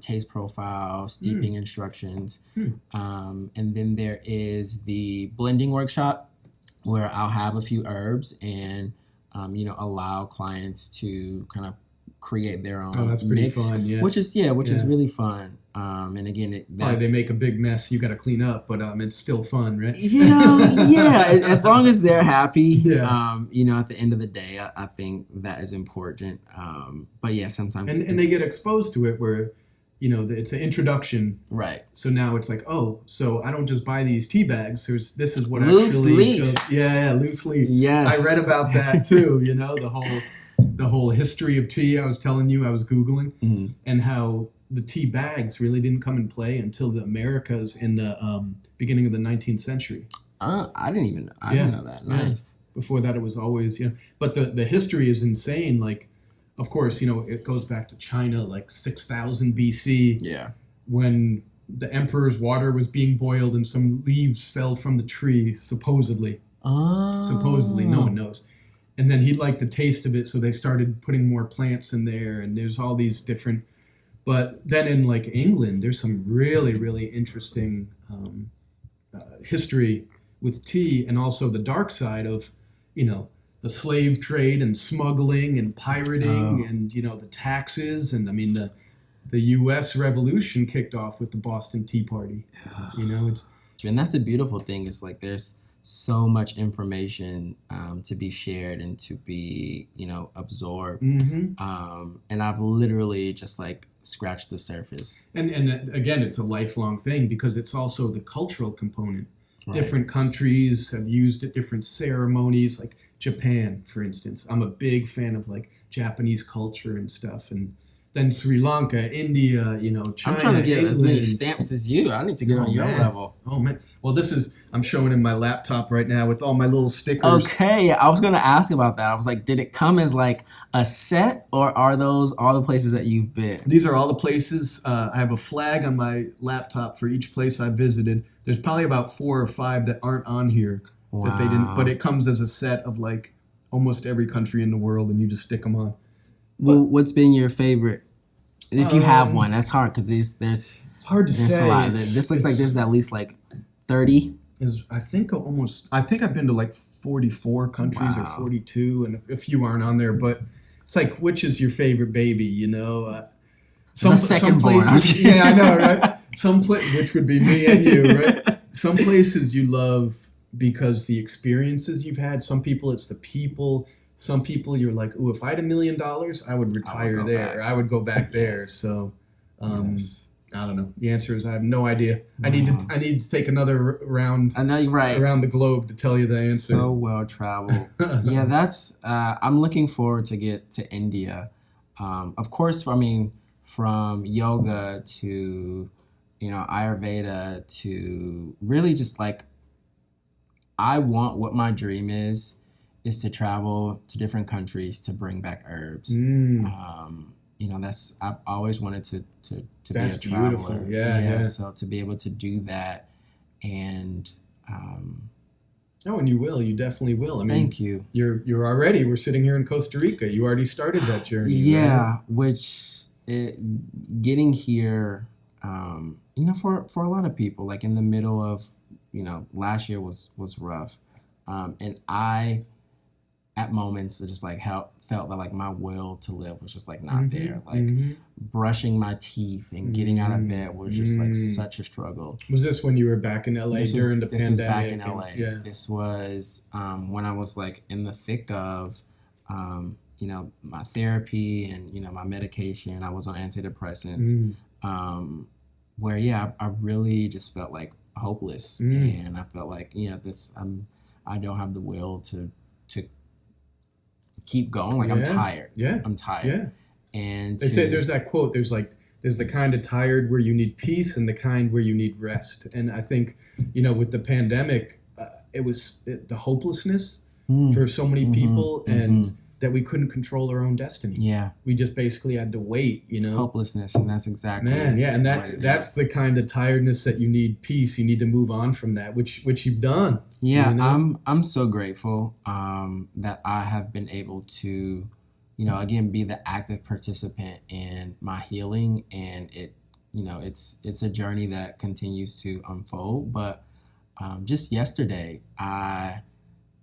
[SPEAKER 3] taste profile, steeping instructions. And then there is the blending workshop, where I'll have a few herbs and allow clients to kind of create their own
[SPEAKER 1] that's pretty
[SPEAKER 3] mix,
[SPEAKER 1] fun, yeah.
[SPEAKER 3] which is really fun. And again,
[SPEAKER 1] Probably they make a big mess you got to clean up, but it's still fun, right?
[SPEAKER 3] As long as they're happy.
[SPEAKER 1] Yeah.
[SPEAKER 3] At the end of the day, I think that is important. But yeah, sometimes
[SPEAKER 1] and they get exposed to it where it's an introduction,
[SPEAKER 3] right?
[SPEAKER 1] So now it's like, so I don't just buy these tea bags. This is what
[SPEAKER 3] loose
[SPEAKER 1] actually
[SPEAKER 3] leaf.
[SPEAKER 1] goes. Yeah, loose leaf.
[SPEAKER 3] Yes,
[SPEAKER 1] I read about that too. The whole history of tea. I was telling you, I was Googling, and how the tea bags really didn't come in play until the Americas in the beginning of the 19th century.
[SPEAKER 3] I didn't know that. Nice.
[SPEAKER 1] Yeah. Before that, it was always But the history is insane. Like, of course, it goes back to China, like 6000 BC.
[SPEAKER 3] Yeah.
[SPEAKER 1] When the emperor's water was being boiled and some leaves fell from the tree, supposedly. Supposedly, no one knows. And then he liked the taste of it, so they started putting more plants in there, and there's all these different. But then in like England, there's some really, really interesting history with tea, and also the dark side of, the slave trade and smuggling and pirating and, the taxes. And I mean, the U.S. Revolution kicked off with the Boston Tea Party.
[SPEAKER 3] And that's the beautiful thing is like there's so much information to be shared and to be, absorbed. And I've literally just like scratched the surface. And
[SPEAKER 1] again, it's a lifelong thing because it's also the cultural component.
[SPEAKER 3] Right.
[SPEAKER 1] Different countries have used it, different ceremonies, like Japan, for instance. I'm a big fan of like Japanese culture and stuff. And then Sri Lanka, India, China.
[SPEAKER 3] I'm trying to get
[SPEAKER 1] England.
[SPEAKER 3] as many stamps as you. I need to get on your level.
[SPEAKER 1] Oh, man. Well, I'm showing in my laptop right now with all my little stickers.
[SPEAKER 3] Okay, I was going to ask about that. I was like, did it come as like a set, or are those all the places that you've been?
[SPEAKER 1] These are all the places. I have a flag on my laptop for each place I visited. There's probably about 4 or 5 that aren't on here that they didn't. But it comes as a set of like almost every country in the world, and you just stick them on.
[SPEAKER 3] Well, what's been your favorite? If you have one, that's hard because there's
[SPEAKER 1] it's hard to say.
[SPEAKER 3] A lot. This looks like there's at least like 30.
[SPEAKER 1] I think I've been to like 44 countries or 42, and a few aren't on there. But it's like, which is your favorite baby? Some places. Yeah, I know, right? Which would be me and you, right? Some places you love because the experiences you've had. Some people, it's the people. Some people you're like, ooh, if I had $1 million, I would retire there. I would go back there. So, I don't know. The answer is I have no idea. Wow. I need to take another round.
[SPEAKER 3] I know you're right.
[SPEAKER 1] Around the globe to tell you the answer.
[SPEAKER 3] So well traveled. Yeah, that's. I'm looking forward to get to India. Of course, from yoga to, Ayurveda to really just like. I want what my dream is to travel to different countries to bring back herbs. I've always wanted to be a traveler.
[SPEAKER 1] Beautiful. Yeah.
[SPEAKER 3] So to be able to do that and
[SPEAKER 1] and you will. You definitely will.
[SPEAKER 3] Thank you.
[SPEAKER 1] You're already. We're sitting here in Costa Rica. You already started that journey.
[SPEAKER 3] Yeah, right? Getting here, for a lot of people, like in the middle of, last year was rough, and I. At moments, it just like felt that like my will to live was just like not there. Like brushing my teeth and getting out of bed was just like such a struggle.
[SPEAKER 1] Was this when you were back in LA during the pandemic?
[SPEAKER 3] This was back in LA. Yeah. This was when I was like in the thick of, my therapy and my medication. I was on antidepressants. where I really just felt like hopeless, and I felt like I don't have the will to keep going. Like I'm tired. I'm tired. And
[SPEAKER 1] they say there's that quote. There's the kind of tired where you need peace and the kind where you need rest. And I think with the pandemic, it was the hopelessness for so many people, and that we couldn't control our own destiny.
[SPEAKER 3] Yeah,
[SPEAKER 1] we just basically had to wait.
[SPEAKER 3] Hopelessness, and that's exactly
[SPEAKER 1] and that's the kind of tiredness that you need peace. You need to move on from that, which you've done.
[SPEAKER 3] Yeah, I'm so grateful that I have been able to, again, be the active participant in my healing, and it's a journey that continues to unfold. But just yesterday, I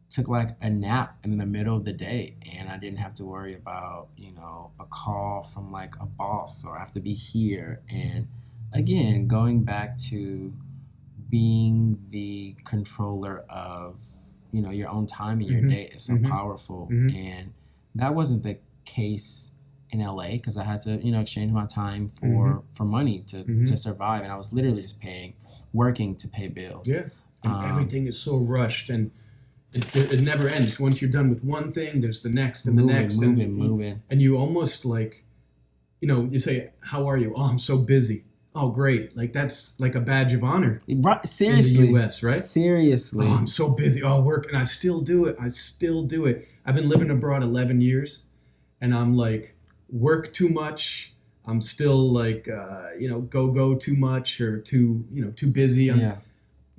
[SPEAKER 3] took like a nap in the middle of the day, and I didn't have to worry about a call from like a boss, or I have to be here. And again, going back to being the controller of your own time and your day is so powerful. And that wasn't the case in LA, because I had to exchange my time for money to survive, and I was literally just working to pay bills.
[SPEAKER 1] And everything is so rushed, and it never ends. Once you're done with one thing, there's the next and the next, and you almost like you say, how are you? Oh, I'm so busy. Oh, great. Like that's like a badge of honor.
[SPEAKER 3] Right. Seriously.
[SPEAKER 1] In the US, right?
[SPEAKER 3] Seriously.
[SPEAKER 1] Oh, I'm so busy. Oh, work. And I still do it. I've been living abroad 11 years, and I'm like, work too much. I'm still like, go too much, or too busy.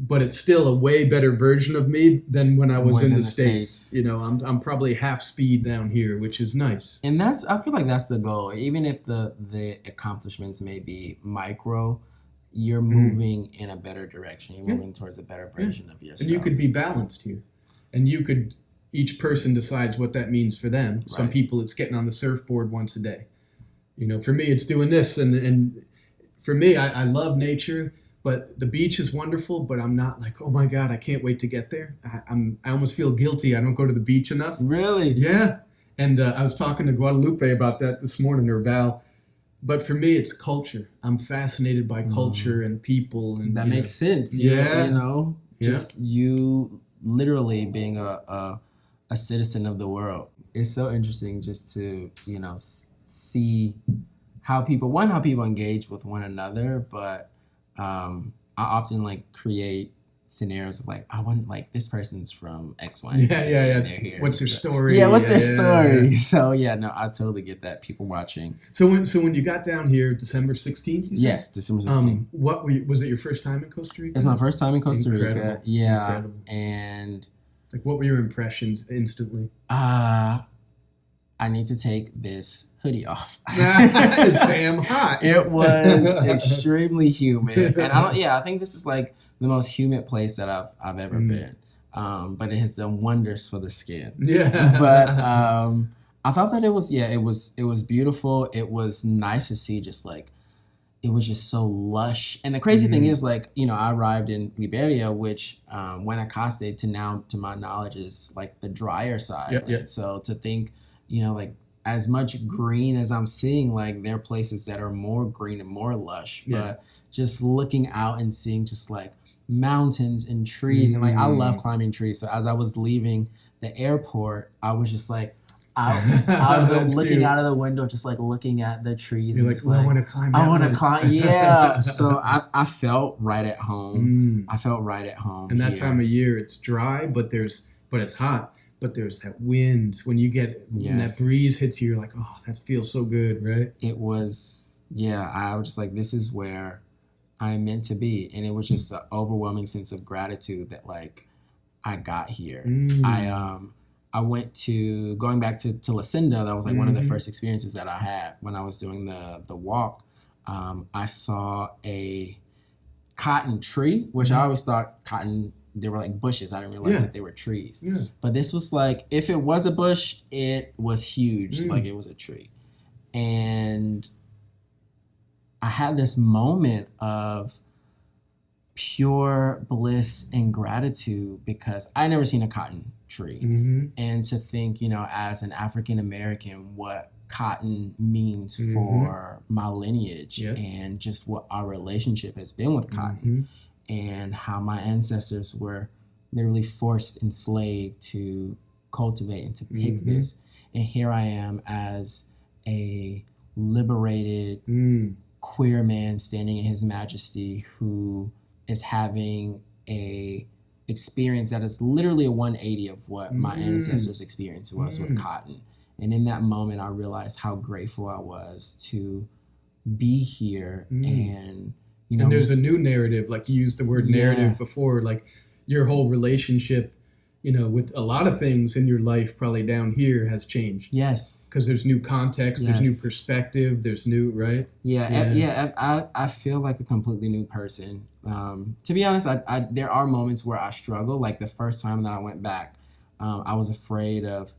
[SPEAKER 1] But it's still a way better version of me than when I was in the States. I'm probably half speed down here, which is nice.
[SPEAKER 3] And I feel like that's the goal. Even if the accomplishments may be micro, you're moving in a better direction. You're moving towards a better version of yourself.
[SPEAKER 1] And you could be balanced here. And each person decides what that means for them. Right. Some people, it's getting on the surfboard once a day. For me, it's doing this. And for me, I love nature. But the beach is wonderful, but I'm not like, oh my God, I can't wait to get there. I almost feel guilty. I don't go to the beach enough.
[SPEAKER 3] Really?
[SPEAKER 1] Yeah. And I was talking to Guadalupe about that this morning, or Val. But for me, it's culture. I'm fascinated by culture and people. And
[SPEAKER 3] that makes sense. Just you literally being a citizen of the world. It's so interesting just to, see how people engage with one another, but I often like create scenarios of like, I want like this person's from X, Y, and Z. And they're here.
[SPEAKER 1] What's their story?
[SPEAKER 3] Yeah, what's their story? Yeah. So no, I totally get that. People watching.
[SPEAKER 1] So when you got down here, December 16th?
[SPEAKER 3] Yes, December 16th.
[SPEAKER 1] Was it your first time in Costa Rica?
[SPEAKER 3] It's my first time in Costa Rica. Yeah.
[SPEAKER 1] Incredible.
[SPEAKER 3] And
[SPEAKER 1] like, what were your impressions instantly?
[SPEAKER 3] I need to take this hoodie off.
[SPEAKER 1] It's damn hot.
[SPEAKER 3] It was extremely humid, and I think this is like the most humid place that I've ever been. But it has done wonders for the skin.
[SPEAKER 1] Yeah.
[SPEAKER 3] But I thought that it was beautiful. It was nice to see, just like it was just so lush. And the crazy thing is, like, I arrived in Villareal, which when I Costa, to my knowledge, is like the drier side.
[SPEAKER 1] Yep.
[SPEAKER 3] So to think, like as much green as I'm seeing, like there are places that are more green and more lush. But just looking out and seeing just like mountains and trees, and like I love climbing trees. So as I was leaving the airport, I was just like looking out of the window, just like looking at the trees.
[SPEAKER 1] You're like, I want to climb.
[SPEAKER 3] I want to climb. Yeah. So I felt right at home. I felt right at home.
[SPEAKER 1] And that time of year, it's dry, but it's hot. But there's that wind. When you get when that breeze hits you, you're like, oh, that feels so good, right?
[SPEAKER 3] It was, I was just like, this is where I'm meant to be. And it was just an overwhelming sense of gratitude that like I got here. I went going back to Lucinda. That was like one of the first experiences that I had when I was doing the walk. I saw a cotton tree, which I always thought cotton, they were like bushes. I didn't realize that they were trees. Yeah. But this was like, if it was a bush, it was huge. Like it was a tree. And I had this moment of pure bliss and gratitude because I never seen a cotton tree. And to think, as an African American, what cotton means for my lineage
[SPEAKER 1] Yep.
[SPEAKER 3] and just what our relationship has been with cotton and how my ancestors were literally forced, enslaved to cultivate and to pick this. And here I am as a liberated queer man standing in his majesty who is having a experience that is literally a 180 of what my ancestors' experience was with cotton. And in that moment, I realized how grateful I was to be here. And, you know,
[SPEAKER 1] and there's a new narrative, like you used the word narrative before, like your whole relationship, you know, with a lot of things in your life probably down here has changed.
[SPEAKER 3] Yes.
[SPEAKER 1] Because there's new context, there's new perspective, there's new, right?
[SPEAKER 3] I feel like a completely new person. To be honest, I there are moments where I struggle. Like the first time that I went back, I was afraid of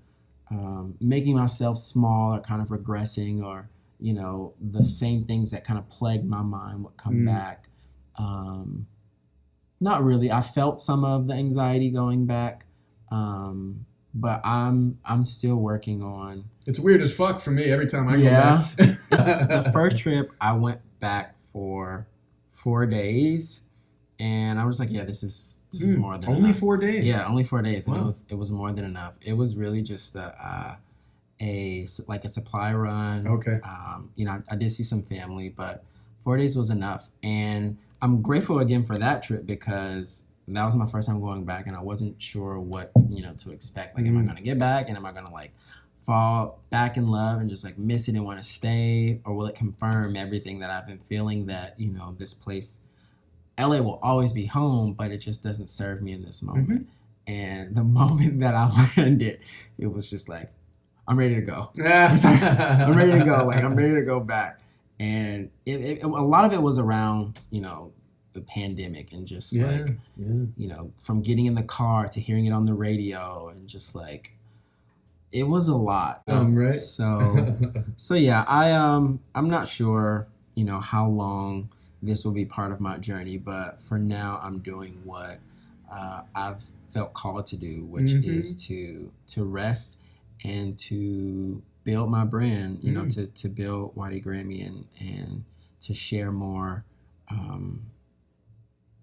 [SPEAKER 3] making myself small or kind of regressing, or, you know, the same things that kind of plagued my mind would come back. Not really. I felt some of the anxiety going back, but I'm still working on.
[SPEAKER 1] It's weird as fuck for me every time I go back.
[SPEAKER 3] The first trip I went back for 4 days, and I was like, yeah, this is more than
[SPEAKER 1] only
[SPEAKER 3] enough.
[SPEAKER 1] 4 days.
[SPEAKER 3] Yeah, only 4 days, and
[SPEAKER 1] Wow.
[SPEAKER 3] it was more than enough. It was really just a supply run.
[SPEAKER 1] Okay.
[SPEAKER 3] You know, I did see some family, but 4 days was enough, and I'm grateful again for that trip because that was my first time going back, and I wasn't sure what, you know, to expect. Like, am I going to get back, and am I going to like fall back in love and just like miss it and want to stay, or will it confirm everything that I've been feeling, that, you know, this place, LA will always be home, but it just doesn't serve me in this moment. And the moment that I landed, it was just like, I'm ready to go. I'm ready to go. Like, I'm ready to go back. And a lot of it was around, you know, the pandemic and just you know, from getting in the car to hearing it on the radio, and just like, it was a lot.
[SPEAKER 1] Right.
[SPEAKER 3] So yeah, I'm not sure, you know, how long this will be part of my journey, but for now I'm doing what I've felt called to do, which is to rest and to build my brand, you know, to build Wadi Grammi and to share more,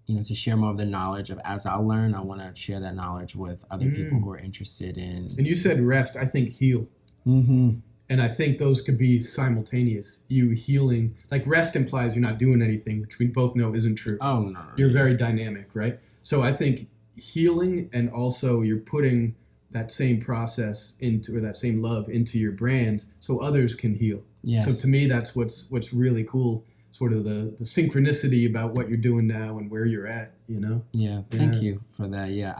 [SPEAKER 3] you know, to share more of the knowledge of, as I learn, I want to share that knowledge with other people who are interested in.
[SPEAKER 1] And you said rest, I think heal. And I think those could be simultaneous. You healing, like rest implies you're not doing anything, which we both know isn't true.
[SPEAKER 3] Oh, no.
[SPEAKER 1] You're very dynamic, right? So I think healing, and also you're putting that same process into, or that same love into your brands so others can heal.
[SPEAKER 3] Yes.
[SPEAKER 1] So to me, that's what's really cool, sort of the synchronicity about what you're doing now and where you're at, you know?
[SPEAKER 3] Yeah, thank you for that. Yeah,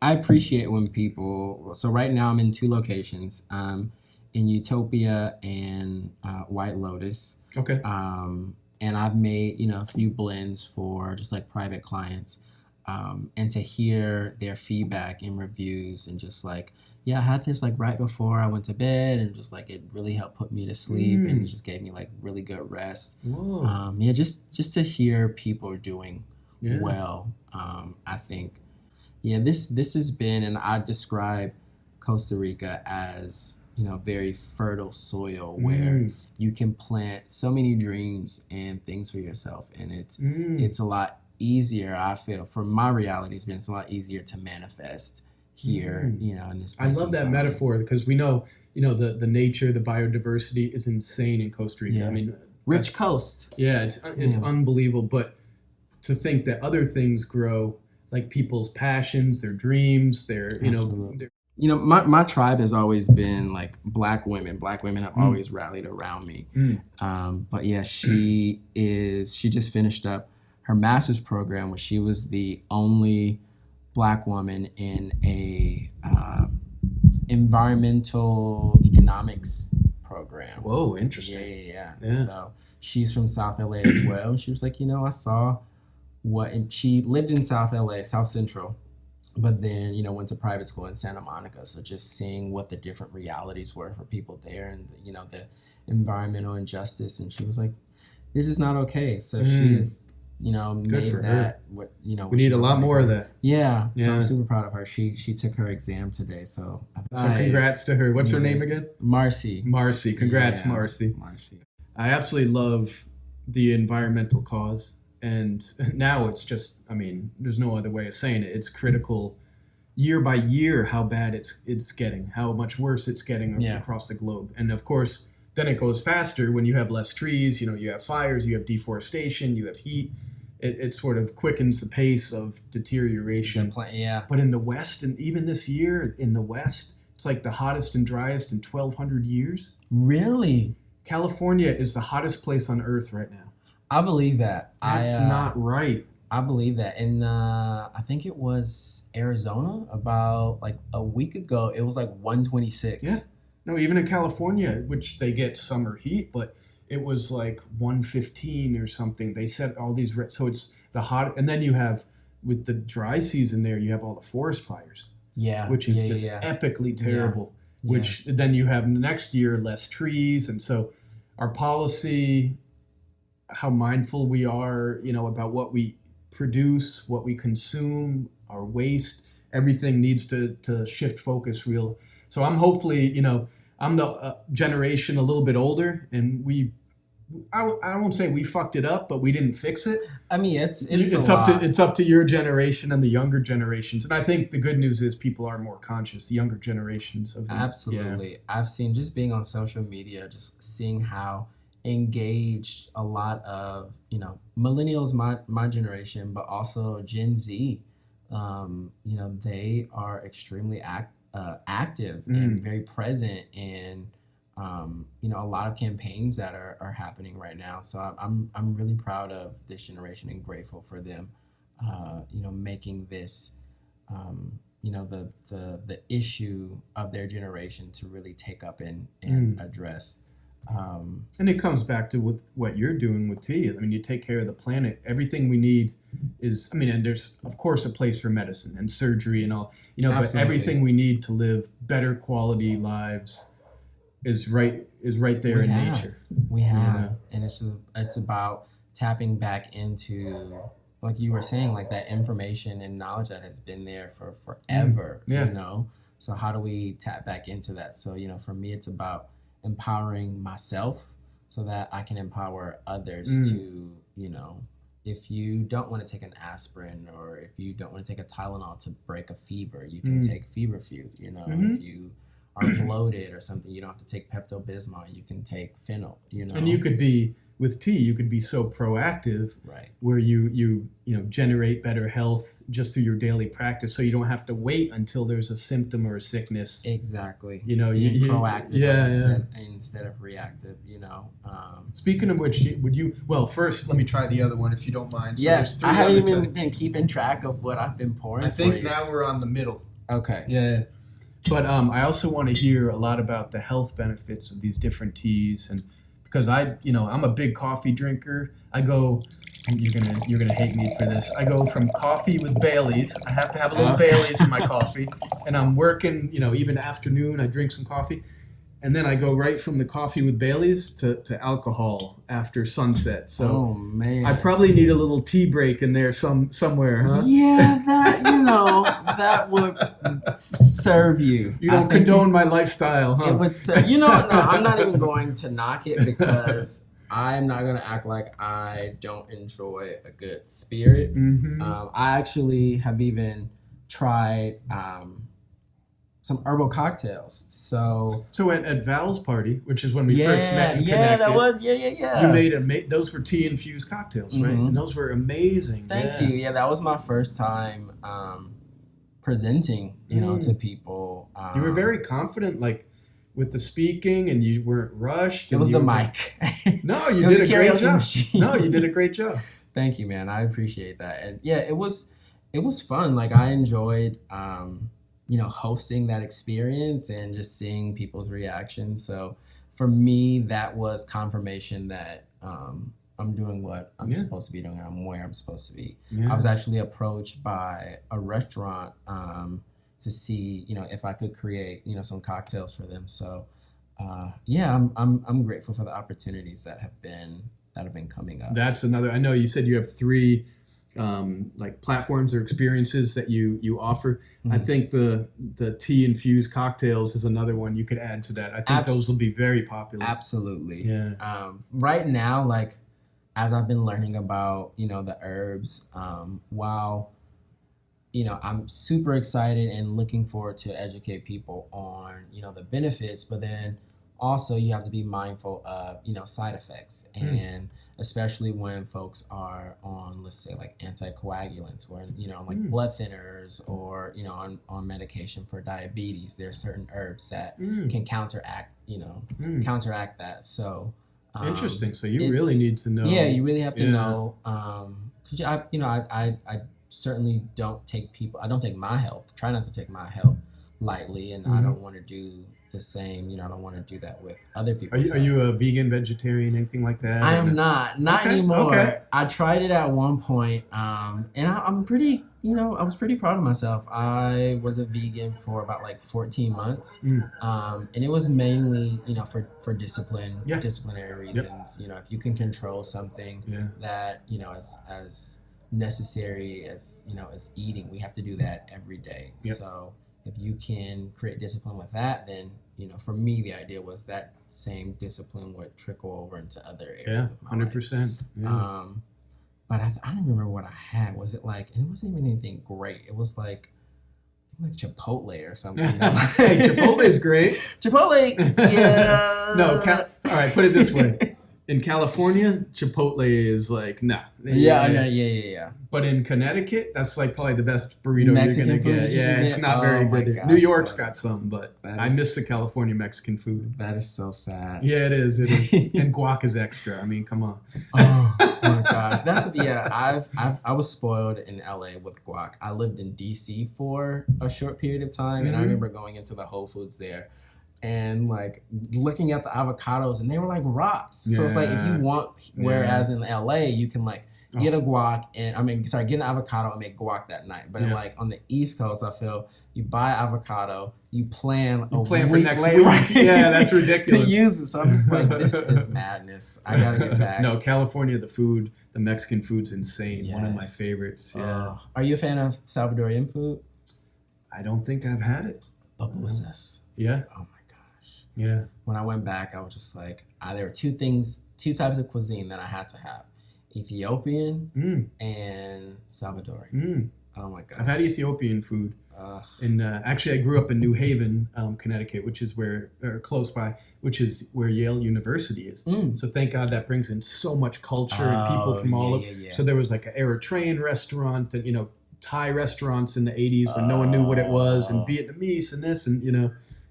[SPEAKER 3] I appreciate when people, so right now I'm in 2 locations, in Utopia and White Lotus.
[SPEAKER 1] Okay.
[SPEAKER 3] And I've made, you know, a few blends for just like private clients. And to hear their feedback and reviews, and just like, yeah, I had this like right before I went to bed, and just like it really helped put me to sleep, and it just gave me like really good rest.
[SPEAKER 1] Whoa.
[SPEAKER 3] Yeah, just to hear people doing well, I think, yeah, this has been, and I describe Costa Rica as, you know, very fertile soil where you can plant so many dreams and things for yourself, and it's a lot easier, I feel, for my reality, it's a lot easier to manifest here, you know, in this place.
[SPEAKER 1] I love that metaphor, because we know, you know, the nature, the biodiversity is insane in Costa Rica.
[SPEAKER 3] Yeah.
[SPEAKER 1] I mean,
[SPEAKER 3] Rich coast.
[SPEAKER 1] Yeah, it's unbelievable. But to think that other things grow, like people's passions, their dreams, their, you know,
[SPEAKER 3] you know, my tribe has always been like black women. Black women have always rallied around me. But yeah, she just finished up her master's program, where she was the only black woman in a environmental economics program.
[SPEAKER 1] Whoa, interesting.
[SPEAKER 3] Yeah. So she's from South LA as well. And she was like, you know, I saw and she lived in South LA, South Central, but then, you know, went to private school in Santa Monica. So just seeing what the different realities were for people there, and, you know, the environmental injustice. And she was like, this is not okay. So she has made
[SPEAKER 1] for
[SPEAKER 3] that.
[SPEAKER 1] her.
[SPEAKER 3] We
[SPEAKER 1] We need a lot more of that.
[SPEAKER 3] Yeah, so
[SPEAKER 1] Yeah.
[SPEAKER 3] I'm super proud of her. She took her exam today, so
[SPEAKER 1] Congrats to her. What's her name
[SPEAKER 3] Yes.
[SPEAKER 1] again?
[SPEAKER 3] Marcy.
[SPEAKER 1] Marcy. Congrats,
[SPEAKER 3] Yeah,
[SPEAKER 1] Marcy.
[SPEAKER 3] Marcy.
[SPEAKER 1] I absolutely love the environmental cause. And now it's just, I mean, there's no other way of saying it. It's critical year by year how bad it's getting, how much worse it's getting
[SPEAKER 3] Yeah.
[SPEAKER 1] across the globe. And of course, then it goes faster when you have less trees, you have fires, you have deforestation, you have heat. It sort of quickens the pace of deterioration.
[SPEAKER 3] Yeah.
[SPEAKER 1] But in the West, and even this year in the West, it's like the hottest and driest in 1,200 years.
[SPEAKER 3] Really?
[SPEAKER 1] California is the hottest place on Earth right now.
[SPEAKER 3] I believe that.
[SPEAKER 1] That's not right.
[SPEAKER 3] I believe that. In I think it was Arizona about like a week ago, it was like 126.
[SPEAKER 1] Yeah. No, even in California, which they get summer heat, but it was like 115 or something. They set all these, so it's the hot, and then you have, with the dry season there, you have all the forest fires.
[SPEAKER 3] Yeah.
[SPEAKER 1] Which is just epically terrible.
[SPEAKER 3] Yeah.
[SPEAKER 1] Which then you have next year less trees, and so our policy, how mindful we are, about what we produce, what we consume, our waste, everything needs to shift focus real. So I'm hopefully, I'm the generation a little bit older, and I won't say we fucked it up, but we didn't fix it.
[SPEAKER 3] I mean, it's
[SPEAKER 1] up to your generation and the younger generations. And I think the good news is people are more conscious, the younger generations of them.
[SPEAKER 3] Absolutely. Yeah. I've seen, just being on social media, just seeing how engaged a lot of, millennials, my generation, but also Gen Z, they are extremely active and very present in a lot of campaigns that are happening right now. So I'm really proud of this generation and grateful for them, making this, the issue of their generation to really take up and address.
[SPEAKER 1] And it comes back to with what you're doing with tea. I mean, you take care of the planet. Everything we need is, and there's of course a place for medicine and surgery and all, but everything we need to live better quality lives is right there in nature.
[SPEAKER 3] We have, and it's about tapping back into, like you were saying, like that information and knowledge that has been there for forever. So how do we tap back into that? So for me, it's about empowering myself so that I can empower others to, if you don't want to take an aspirin, or if you don't want to take a Tylenol to break a fever, you can take feverfew. If you are bloated or something, you don't have to take Pepto-Bismol, you can take Phenyl,
[SPEAKER 1] And you could be, with tea, you could be so proactive,
[SPEAKER 3] right,
[SPEAKER 1] where you generate better health just through your daily practice, so you don't have to wait until there's a symptom or a sickness.
[SPEAKER 3] Exactly.
[SPEAKER 1] Being
[SPEAKER 3] proactive instead of reactive.
[SPEAKER 1] Speaking of which, well, first let me try the other one if you don't mind. So
[SPEAKER 3] yes, I haven't even been keeping track of what I've been pouring.
[SPEAKER 1] I think now we're on the middle.
[SPEAKER 3] Okay.
[SPEAKER 1] Yeah. But I also want to hear a lot about the health benefits of these different teas, and because I'm a big coffee drinker. I go, and you're gonna hate me for this. I go from coffee with Baileys. I have to have a little Baileys in my coffee, and I'm working. Even afternoon, I drink some coffee, and then I go right from the coffee with Baileys to alcohol after sunset. So,
[SPEAKER 3] oh man,
[SPEAKER 1] I probably need a little tea break in there somewhere, huh?
[SPEAKER 3] Yeah, that would serve you.
[SPEAKER 1] You don't condone my lifestyle, huh?
[SPEAKER 3] It would serve. No, I'm not even going to knock it, because I'm not going to act like I don't enjoy a good spirit. I actually have even tried some herbal cocktails. So
[SPEAKER 1] at Val's party, which is when we first met and connected.
[SPEAKER 3] Yeah, that was, yeah.
[SPEAKER 1] You made those were tea-infused cocktails, right? And those were amazing.
[SPEAKER 3] Thank you. Yeah, that was my first time presenting, to people.
[SPEAKER 1] You were very confident, like, with the speaking, and you weren't rushed.
[SPEAKER 3] It was the mic.
[SPEAKER 1] No, you did a great job.
[SPEAKER 3] Machine.
[SPEAKER 1] No, you did a great job.
[SPEAKER 3] Thank you, man. I appreciate that. And yeah, it was fun. Like, I enjoyed hosting that experience and just seeing people's reactions. So for me, that was confirmation that I'm doing what I'm supposed to be doing, and I'm where I'm supposed to be. I was actually approached by a restaurant to see, if I could create, some cocktails for them. So I'm grateful for the opportunities that have been have been coming up.
[SPEAKER 1] That's another. I know you said you have 3 like platforms or experiences that you offer. I think the tea infused cocktails is another one you could add to that. I think those will be very popular.
[SPEAKER 3] Absolutely.
[SPEAKER 1] Yeah.
[SPEAKER 3] Right now, like as I've been learning about, the herbs, while, I'm super excited and looking forward to educate people on, the benefits, but then also you have to be mindful of, side effects. And especially when folks are on, let's say, like anticoagulants or, like blood thinners or, on medication for diabetes. There are certain herbs that can counteract that. So
[SPEAKER 1] interesting. So you really need to know.
[SPEAKER 3] Yeah, you really have to know. Cause I certainly don't take my health, try not to take my health lightly, and I don't want to do the same. I don't want to do that with other people.
[SPEAKER 1] Are you a vegan, vegetarian, anything like that?
[SPEAKER 3] I am not anymore.
[SPEAKER 1] Okay.
[SPEAKER 3] I tried it at one point, and I'm pretty, I was pretty proud of myself. I was a vegan for about like 14 months, and it was mainly, for disciplinary reasons.
[SPEAKER 1] Yep.
[SPEAKER 3] If you can control something that, as necessary as, as eating, we have to do that every day.
[SPEAKER 1] Yep.
[SPEAKER 3] So if you can create discipline with that, then, for me, the idea was that same discipline would trickle over into other areas of my
[SPEAKER 1] 100%.
[SPEAKER 3] life.
[SPEAKER 1] Yeah.
[SPEAKER 3] But I don't remember what I had. Was it like, and it wasn't even anything great. It was like Chipotle or something.
[SPEAKER 1] Hey, Chipotle is great.
[SPEAKER 3] Chipotle, yeah.
[SPEAKER 1] No, all right, put it this way. In California, Chipotle is like, nah.
[SPEAKER 3] Yeah.
[SPEAKER 1] But in Connecticut, that's like probably the best burrito
[SPEAKER 3] Mexican
[SPEAKER 1] you're going to
[SPEAKER 3] food
[SPEAKER 1] get. Yeah, it's not very good.
[SPEAKER 3] Gosh,
[SPEAKER 1] New York's got some, but I
[SPEAKER 3] is-
[SPEAKER 1] miss the California Mexican food.
[SPEAKER 3] That is so sad.
[SPEAKER 1] Yeah, it is. And guac is extra. I mean, come on.
[SPEAKER 3] Oh my gosh, I was spoiled in LA with guac. I lived in DC for a short period of time, and I remember going into the Whole Foods there and like looking at the avocados, and they were like rocks. So it's like if you want, whereas in LA you can like get a guac and get an avocado and make guac that night. But like on the East Coast, I feel you buy avocado, you plan for next week.
[SPEAKER 1] Right? Yeah, that's ridiculous.
[SPEAKER 3] To use it. So I'm just like, this is madness. I gotta get back.
[SPEAKER 1] No, California, the Mexican food's insane. Yes. One of my favorites. Yeah.
[SPEAKER 3] Are you a fan of Salvadorian food?
[SPEAKER 1] I don't think I've had it.
[SPEAKER 3] Pupusas.
[SPEAKER 1] Yeah.
[SPEAKER 3] Oh my gosh.
[SPEAKER 1] Yeah.
[SPEAKER 3] When I went back, I was just like, there were two types of cuisine that I had to have. Ethiopian and Salvadorian. Oh my god!
[SPEAKER 1] I've had Ethiopian food, and actually, I grew up in New Haven, Connecticut, which is close by, which is where Yale University is. So thank God that brings in so much culture and people from all over. Yeah. So there was like an Eritrean restaurant, and Thai restaurants in the '80s when no one knew what it was, and Vietnamese and this, and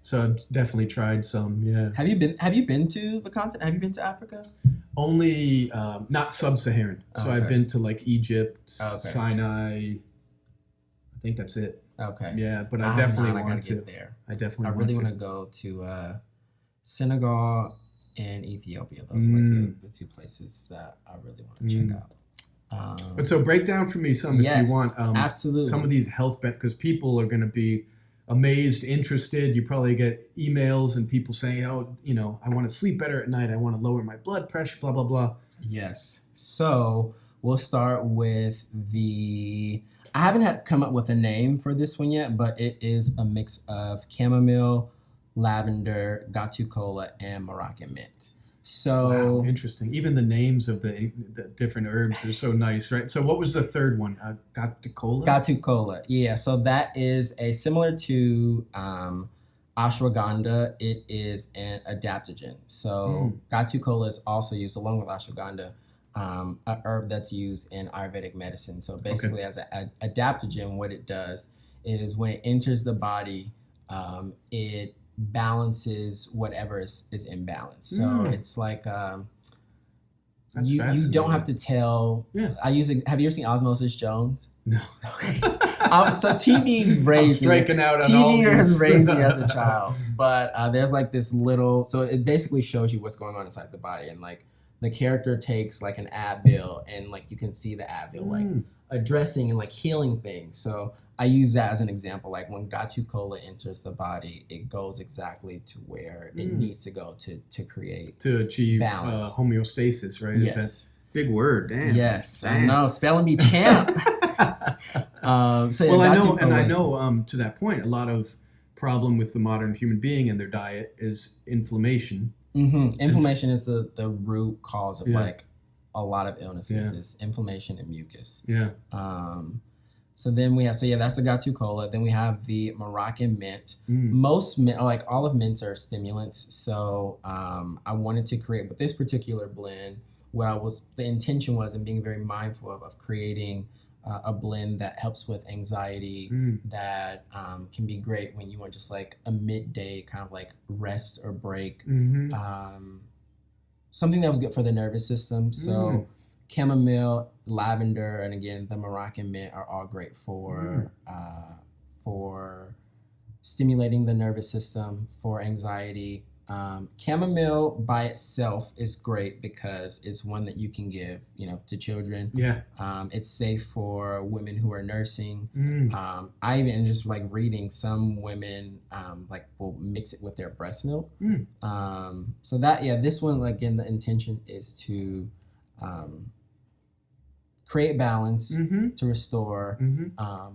[SPEAKER 1] So I've definitely tried some. Yeah.
[SPEAKER 3] Have you been to the continent? Have you been to Africa?
[SPEAKER 1] Only not sub-Saharan. So I've been to like Egypt, Sinai. I think that's it.
[SPEAKER 3] Okay.
[SPEAKER 1] Yeah, but I definitely want to
[SPEAKER 3] get there.
[SPEAKER 1] I definitely
[SPEAKER 3] really want to go to Senegal and Ethiopia. Those are like the two places that I really want to check out.
[SPEAKER 1] But so break down for me some if you want.
[SPEAKER 3] Absolutely.
[SPEAKER 1] Some of these health because people are going to be amazed, interested. You probably get emails and people saying, I want to sleep better at night. I want to lower my blood pressure, blah, blah, blah.
[SPEAKER 3] Yes. So we'll start with I haven't come up with a name for this one yet, but it is a mix of chamomile, lavender, gatu kola, and Moroccan mint. So
[SPEAKER 1] wow, interesting. Even the names of the different herbs are so nice, right? So what was the third one? Gatu kola?
[SPEAKER 3] Gatu kola, yeah. So that is similar to ashwagandha. It is an adaptogen. So gatu kola is also used along with ashwagandha, a herb that's used in Ayurvedic medicine. So basically, as an adaptogen, what it does is when it enters the body, it balances whatever is imbalanced. So it's like you don't have to tell. Yeah. Have you ever seen Osmosis Jones?
[SPEAKER 1] No.
[SPEAKER 3] So TV raised me. TV has raised me as a child. But there's like this little. So it basically shows you what's going on inside the body, and like the character takes like an Advil, and like you can see the Advil like addressing and like healing things. So I use that as an example. Like when Gatu Cola enters the body, it goes exactly to where it needs to go to create
[SPEAKER 1] to achieve
[SPEAKER 3] balance.
[SPEAKER 1] Homeostasis, right?
[SPEAKER 3] Yes.
[SPEAKER 1] Is that big word? Damn.
[SPEAKER 3] Yes,
[SPEAKER 1] Damn.
[SPEAKER 3] I know. Spelling bee champ. So yeah,
[SPEAKER 1] Well, I
[SPEAKER 3] Gatu
[SPEAKER 1] know, and
[SPEAKER 3] Cola
[SPEAKER 1] I
[SPEAKER 3] is-
[SPEAKER 1] know to that point, a lot of problem with the modern human being and their diet is inflammation.
[SPEAKER 3] Inflammation is the root cause of
[SPEAKER 1] Yeah.
[SPEAKER 3] like a lot of illnesses.
[SPEAKER 1] Yeah.
[SPEAKER 3] Is inflammation and mucus.
[SPEAKER 1] Yeah.
[SPEAKER 3] So then we have, that's the Gatu Cola. Then we have the Moroccan mint. Most mint, like all of mints are stimulants. So I wanted to create, with this particular blend, the intention was, and being very mindful of creating a blend that helps with anxiety, that can be great when you want just like a midday kind of like rest or break. Something that was good for the nervous system. So chamomile, lavender, and again, the Moroccan mint are all great for stimulating the nervous system, for anxiety. Chamomile by itself is great because it's one that you can give, to children.
[SPEAKER 1] Yeah.
[SPEAKER 3] It's safe for women who are nursing. I even just like reading, some women like will mix it with their breast milk. So this one, again, the intention is to create balance, to restore,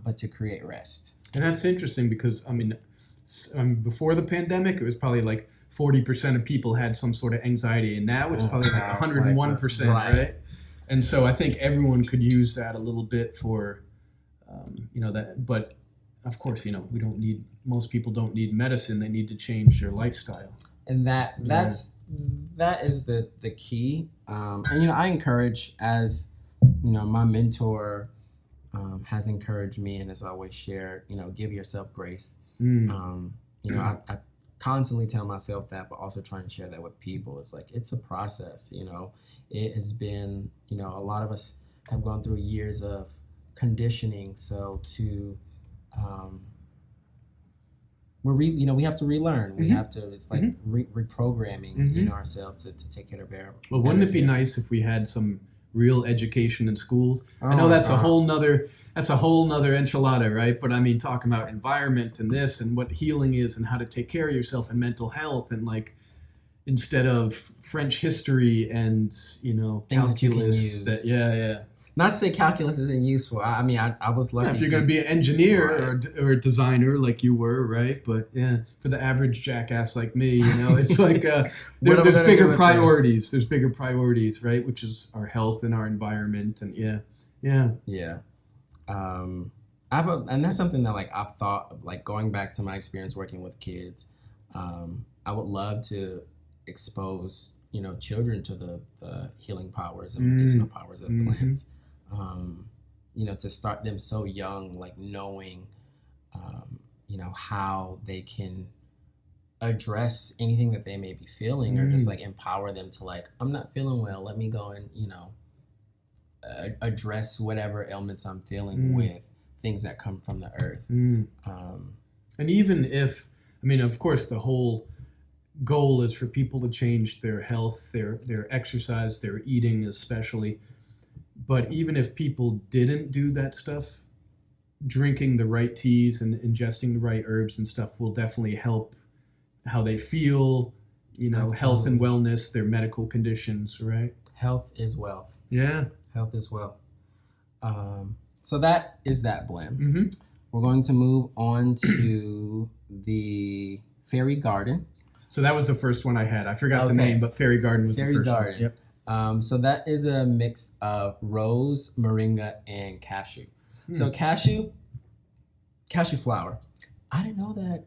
[SPEAKER 3] but to create rest.
[SPEAKER 1] And that's interesting because, I mean, before the pandemic, it was probably like 40% of people had some sort of anxiety, and now it's probably like 101%, right? And so I think everyone could use that a little bit for, that. But of course, most people don't need medicine; they need to change their lifestyle.
[SPEAKER 3] And that is the key. And I encourage, as my mentor has encouraged me and has always shared, give yourself grace. I constantly tell myself that, but also trying to share that with people. It's like, it's a process, it has been, a lot of us have gone through years of conditioning. So we have to relearn. We have to, it's like reprogramming, ourselves to take care of our.
[SPEAKER 1] Well, wouldn't it be nice if we had some real education in schools? I know that's a whole nother enchilada, right? But I mean, talking about environment and this and what healing is and how to take care of yourself and mental health, and like, instead of French history and
[SPEAKER 3] things
[SPEAKER 1] calculus,
[SPEAKER 3] that you can use. Not to say calculus isn't useful. I mean, I was lucky.
[SPEAKER 1] If you're going to be an engineer or a designer like you were, right? But for the average jackass like me, it's like there's bigger priorities. There's bigger priorities, right? Which is our health and our environment, and
[SPEAKER 3] yeah. And that's something that like I've thought of, like going back to my experience working with kids. I would love to expose children to the healing powers and medicinal powers of plants. To start them so young, like knowing, how they can address anything that they may be feeling, or just like empower them to like, I'm not feeling well, let me go and, address whatever ailments I'm feeling with things that come from the earth.
[SPEAKER 1] And even if, of course, the whole goal is for people to change their health, their exercise, their eating especially. But even if people didn't do that stuff, drinking the right teas and ingesting the right herbs and stuff will definitely help how they feel,
[SPEAKER 3] Absolutely.
[SPEAKER 1] Health and wellness, their medical conditions, right?
[SPEAKER 3] Health is wealth.
[SPEAKER 1] Yeah.
[SPEAKER 3] Health is wealth. So that is that blend. We're going to move on to the Fairy Garden.
[SPEAKER 1] So that was the first one I had. I forgot the name, but Fairy Garden was the first one. Yep.
[SPEAKER 3] So that is a mix of rose, moringa, and cashew. So cashew flower. I didn't know that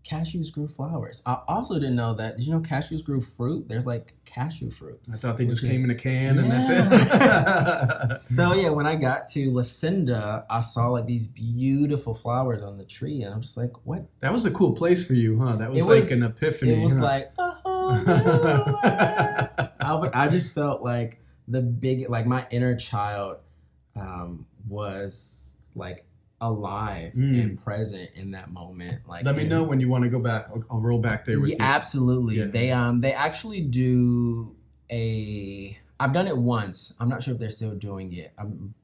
[SPEAKER 3] cashews grew flowers. I also didn't know that. Did you know cashews grew fruit? There's like cashew fruit.
[SPEAKER 1] I thought they just came in a can and that's it.
[SPEAKER 3] So when I got to Lucinda, I saw like these beautiful flowers on the tree, and I'm just like, what?
[SPEAKER 1] That was a cool place for you, huh? That was like an epiphany.
[SPEAKER 3] It was like, I just felt like my inner child was like alive and present in that moment. Like,
[SPEAKER 1] let me know when you want to go back. I'll roll back there with you.
[SPEAKER 3] Absolutely.
[SPEAKER 1] Yeah.
[SPEAKER 3] They actually do I've done it once. I'm not sure if they're still doing it. I'm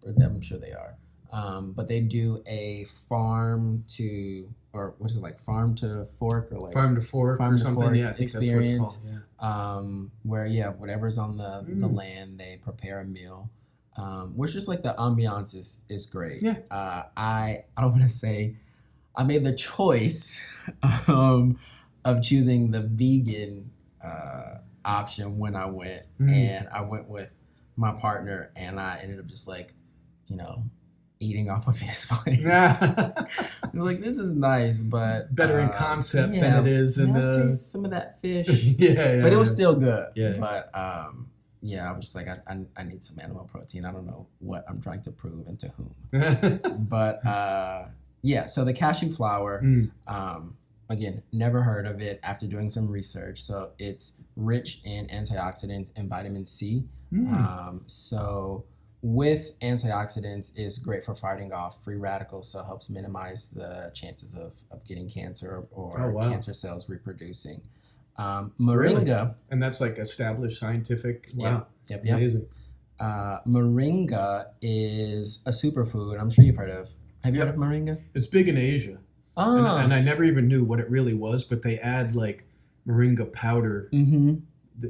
[SPEAKER 3] sure they are. But they do a farm to fork or like
[SPEAKER 4] Farm to fork
[SPEAKER 3] farm
[SPEAKER 4] or
[SPEAKER 3] to
[SPEAKER 4] something.
[SPEAKER 3] fork
[SPEAKER 4] Yeah, I think that's what it's
[SPEAKER 3] experience.
[SPEAKER 4] called.
[SPEAKER 3] Where whatever's on the land, they prepare a meal. Which just like the ambiance is great.
[SPEAKER 4] Yeah.
[SPEAKER 3] I don't want to say I made the choice of choosing the vegan option when I went, and I went with my partner, and I ended up just like, eating off of his plate. Like, this is nice, but
[SPEAKER 4] better in concept than it is in
[SPEAKER 3] the taste some of that fish.
[SPEAKER 4] Yeah,
[SPEAKER 3] but it was still good.
[SPEAKER 4] Yeah.
[SPEAKER 3] But I was just like, I need some animal protein. I don't know what I'm trying to prove and to whom. But so the cashew flour, again, never heard of it after doing some research. So it's rich in antioxidants and vitamin C. So with antioxidants is great for fighting off free radicals, so it helps minimize the chances of getting cancer or cancer cells reproducing. Moringa.
[SPEAKER 4] Really? And that's like established scientific. Wow.
[SPEAKER 3] Yep.
[SPEAKER 4] Amazing.
[SPEAKER 3] Moringa is a superfood I'm sure you've heard of. Have you heard of moringa?
[SPEAKER 4] It's big in Asia. And I never even knew what it really was, but they add like moringa powder.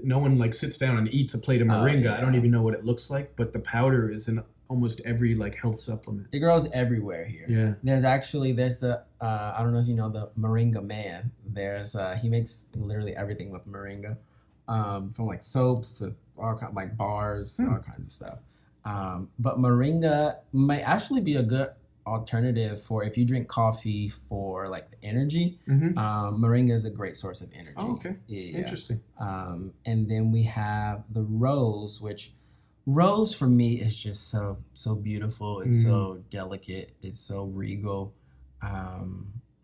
[SPEAKER 4] No one like sits down and eats a plate of moringa. I don't even know what it looks like, but the powder is in almost every like health supplement.
[SPEAKER 3] It grows everywhere here.
[SPEAKER 4] Yeah.
[SPEAKER 3] There's the I don't know if you know the Moringa Man. There's he makes literally everything with moringa, from like soaps to all kind like bars, all kinds of stuff. But moringa might actually be a good alternative for if you drink coffee for like the energy. Moringa is a great source of energy.
[SPEAKER 4] Oh, okay.
[SPEAKER 3] Yeah.
[SPEAKER 4] Interesting.
[SPEAKER 3] And then we have the rose, which rose for me is just so beautiful. It's so delicate. It's so regal.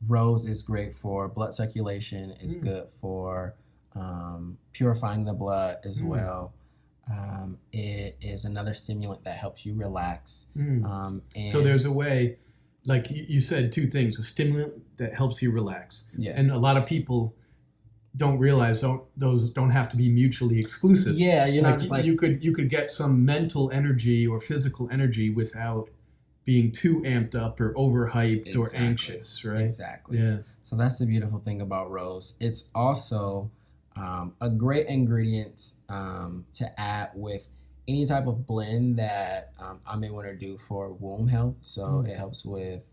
[SPEAKER 3] Rose is great for blood circulation. It's good for purifying the blood as well. It is another stimulant that helps you relax. And
[SPEAKER 4] so there's a way, like you said, two things: a stimulant that helps you relax,
[SPEAKER 3] yes.
[SPEAKER 4] and a lot of people don't realize those don't have to be mutually exclusive.
[SPEAKER 3] Yeah, you're
[SPEAKER 4] like,
[SPEAKER 3] not just like
[SPEAKER 4] you could get some mental energy or physical energy without being too amped up or overhyped or anxious, right?
[SPEAKER 3] Exactly.
[SPEAKER 4] Yeah.
[SPEAKER 3] So that's the beautiful thing about rose. It's also a great ingredient to add with any type of blend that I may want to do for womb health. So it helps with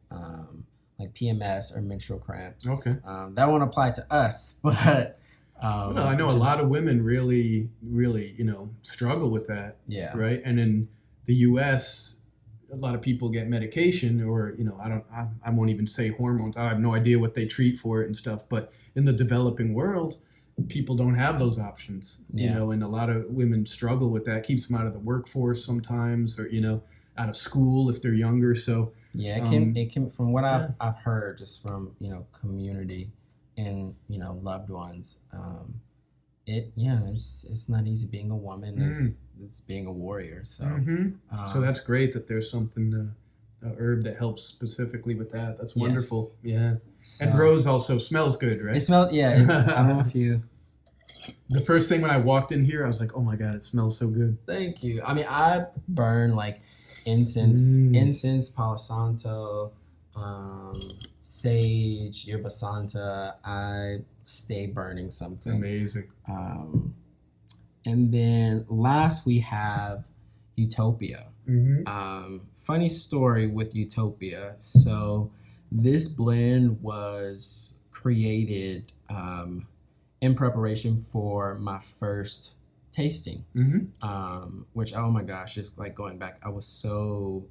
[SPEAKER 3] like PMS or menstrual cramps.
[SPEAKER 4] Okay.
[SPEAKER 3] That won't apply to us, but
[SPEAKER 4] well, I know a lot of women really, struggle with that.
[SPEAKER 3] Yeah.
[SPEAKER 4] Right. And in the U.S., a lot of people get medication, or I won't even say hormones. I have no idea what they treat for it and stuff. But in the developing world, people don't have those options. And a lot of women struggle with that. Keeps them out of the workforce sometimes, or out of school if they're younger. So
[SPEAKER 3] yeah, it can from what I've heard just from community and loved ones. It's not easy being a woman. It's being a warrior. So
[SPEAKER 4] so that's great that there's something a herb that helps specifically with that. That's wonderful.
[SPEAKER 3] Yes.
[SPEAKER 4] Yeah.
[SPEAKER 3] So,
[SPEAKER 4] and rose also smells good, right?
[SPEAKER 3] It smells. Yeah, it's. I don't know if you.
[SPEAKER 4] The first thing when I walked in here, I was like, "Oh my god, it smells so good."
[SPEAKER 3] Thank you. I mean, I burn like incense, Palo Santo, sage, yerba santa. I stay burning something.
[SPEAKER 4] Amazing.
[SPEAKER 3] And then last we have Utopia. Funny story with Utopia. So this blend was created in preparation for my first tasting, which, oh my gosh, just like going back, I was so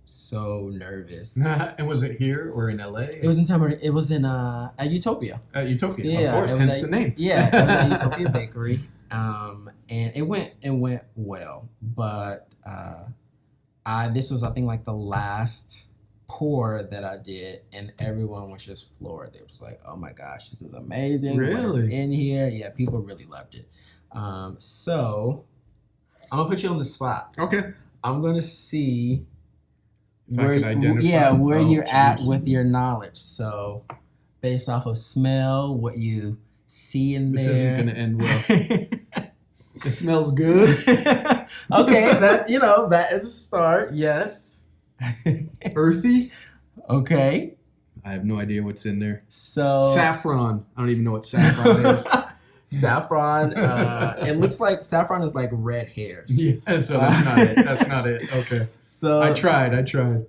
[SPEAKER 3] nervous.
[SPEAKER 4] And was it here or in LA?
[SPEAKER 3] It was in Tamarindo. It was in at Utopia.
[SPEAKER 4] At Utopia,
[SPEAKER 3] Yeah,
[SPEAKER 4] of course, hence the name.
[SPEAKER 3] Yeah, it was at Utopia Bakery. And it went well, but this was, I think, like the last pour that I did, and everyone was just floored. They were just like, "Oh my gosh, this is amazing!
[SPEAKER 4] Really?
[SPEAKER 3] What's in here?" Yeah, people really loved it. So I'm gonna put you on the spot.
[SPEAKER 4] Okay.
[SPEAKER 3] I'm gonna see
[SPEAKER 4] If I could identify.
[SPEAKER 3] where you're at with your knowledge. So based off of smell, what you see in
[SPEAKER 4] This
[SPEAKER 3] there.
[SPEAKER 4] isn't going to end well. It smells good.
[SPEAKER 3] Okay, that is a start. Yes.
[SPEAKER 4] Earthy?
[SPEAKER 3] Okay.
[SPEAKER 4] I have no idea what's in there.
[SPEAKER 3] So
[SPEAKER 4] Saffron. I don't even know what saffron is.
[SPEAKER 3] saffron. It looks like saffron is like red hairs.
[SPEAKER 4] Yeah, so that's not it. That's not it. Okay.
[SPEAKER 3] So
[SPEAKER 4] I tried.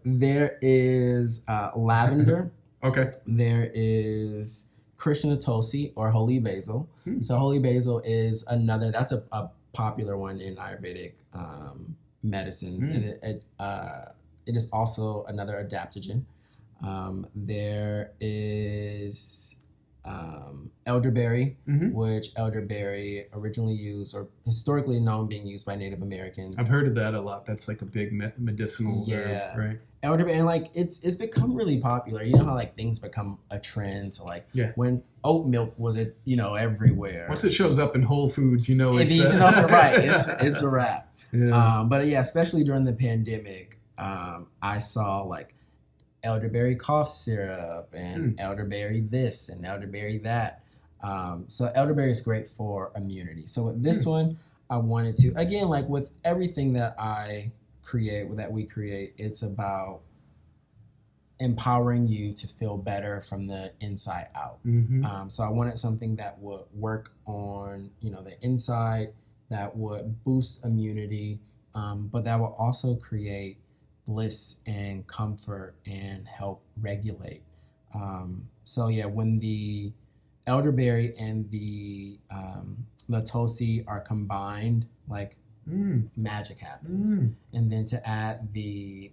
[SPEAKER 3] There is lavender.
[SPEAKER 4] Okay.
[SPEAKER 3] There is Krishnatosi or holy basil. So holy basil is another. That's a popular one in Ayurvedic medicines, and it is also another adaptogen. There is elderberry, which elderberry originally used or historically known being used by Native Americans.
[SPEAKER 4] I've heard of that a lot. That's like a big medicinal herb, right?
[SPEAKER 3] Elderberry, and like it's become really popular. You know how like things become a trend. So like when oat milk was everywhere.
[SPEAKER 4] Once it shows up in Whole Foods,
[SPEAKER 3] it's also right. It's a wrap.
[SPEAKER 4] Yeah.
[SPEAKER 3] But yeah, especially during the pandemic, I saw like elderberry cough syrup and elderberry this and elderberry that. So elderberry is great for immunity. So with this one, I wanted to, again, like with everything that we create, it's about empowering you to feel better from the inside out. So I wanted something that would work on, the inside, that would boost immunity, but that will also create bliss and comfort and help regulate. So yeah, when the elderberry and the tosi are combined, like magic happens. And then to add the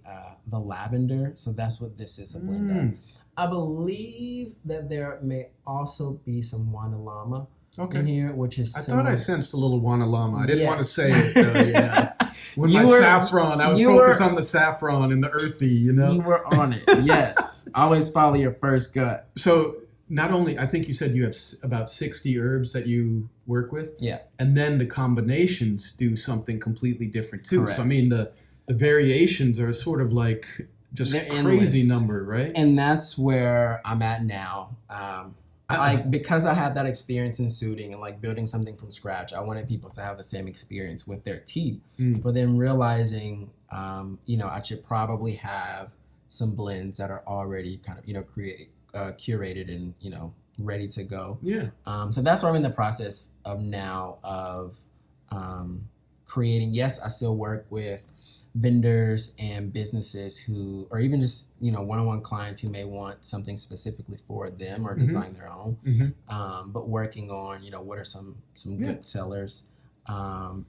[SPEAKER 3] lavender, so that's what this is a blend of. I believe that there may also be some Wana Lama in here, which is
[SPEAKER 4] thought I sensed a little Wana Lama. I didn't want to say it though, When saffron, I was focused on the saffron and the earthy, You
[SPEAKER 3] were on it, yes. Always follow your first gut.
[SPEAKER 4] So not only, I think you said you have about 60 herbs that you work with.
[SPEAKER 3] Yeah.
[SPEAKER 4] And then the combinations do something completely different too.
[SPEAKER 3] Correct.
[SPEAKER 4] So I mean, the variations are sort of like just
[SPEAKER 3] They're
[SPEAKER 4] crazy
[SPEAKER 3] endless.
[SPEAKER 4] number, right?
[SPEAKER 3] And that's where I'm at now. Because I had that experience in suiting and like building something from scratch, I wanted people to have the same experience with their tea. But then realizing, I should probably have some blends that are already kind of, curated and, ready to go.
[SPEAKER 4] Yeah.
[SPEAKER 3] So that's what I'm in the process of now of creating. Yes, I still work with vendors and businesses who, or even just, one-on-one clients who may want something specifically for them or design their own. But working on, what are some good sellers.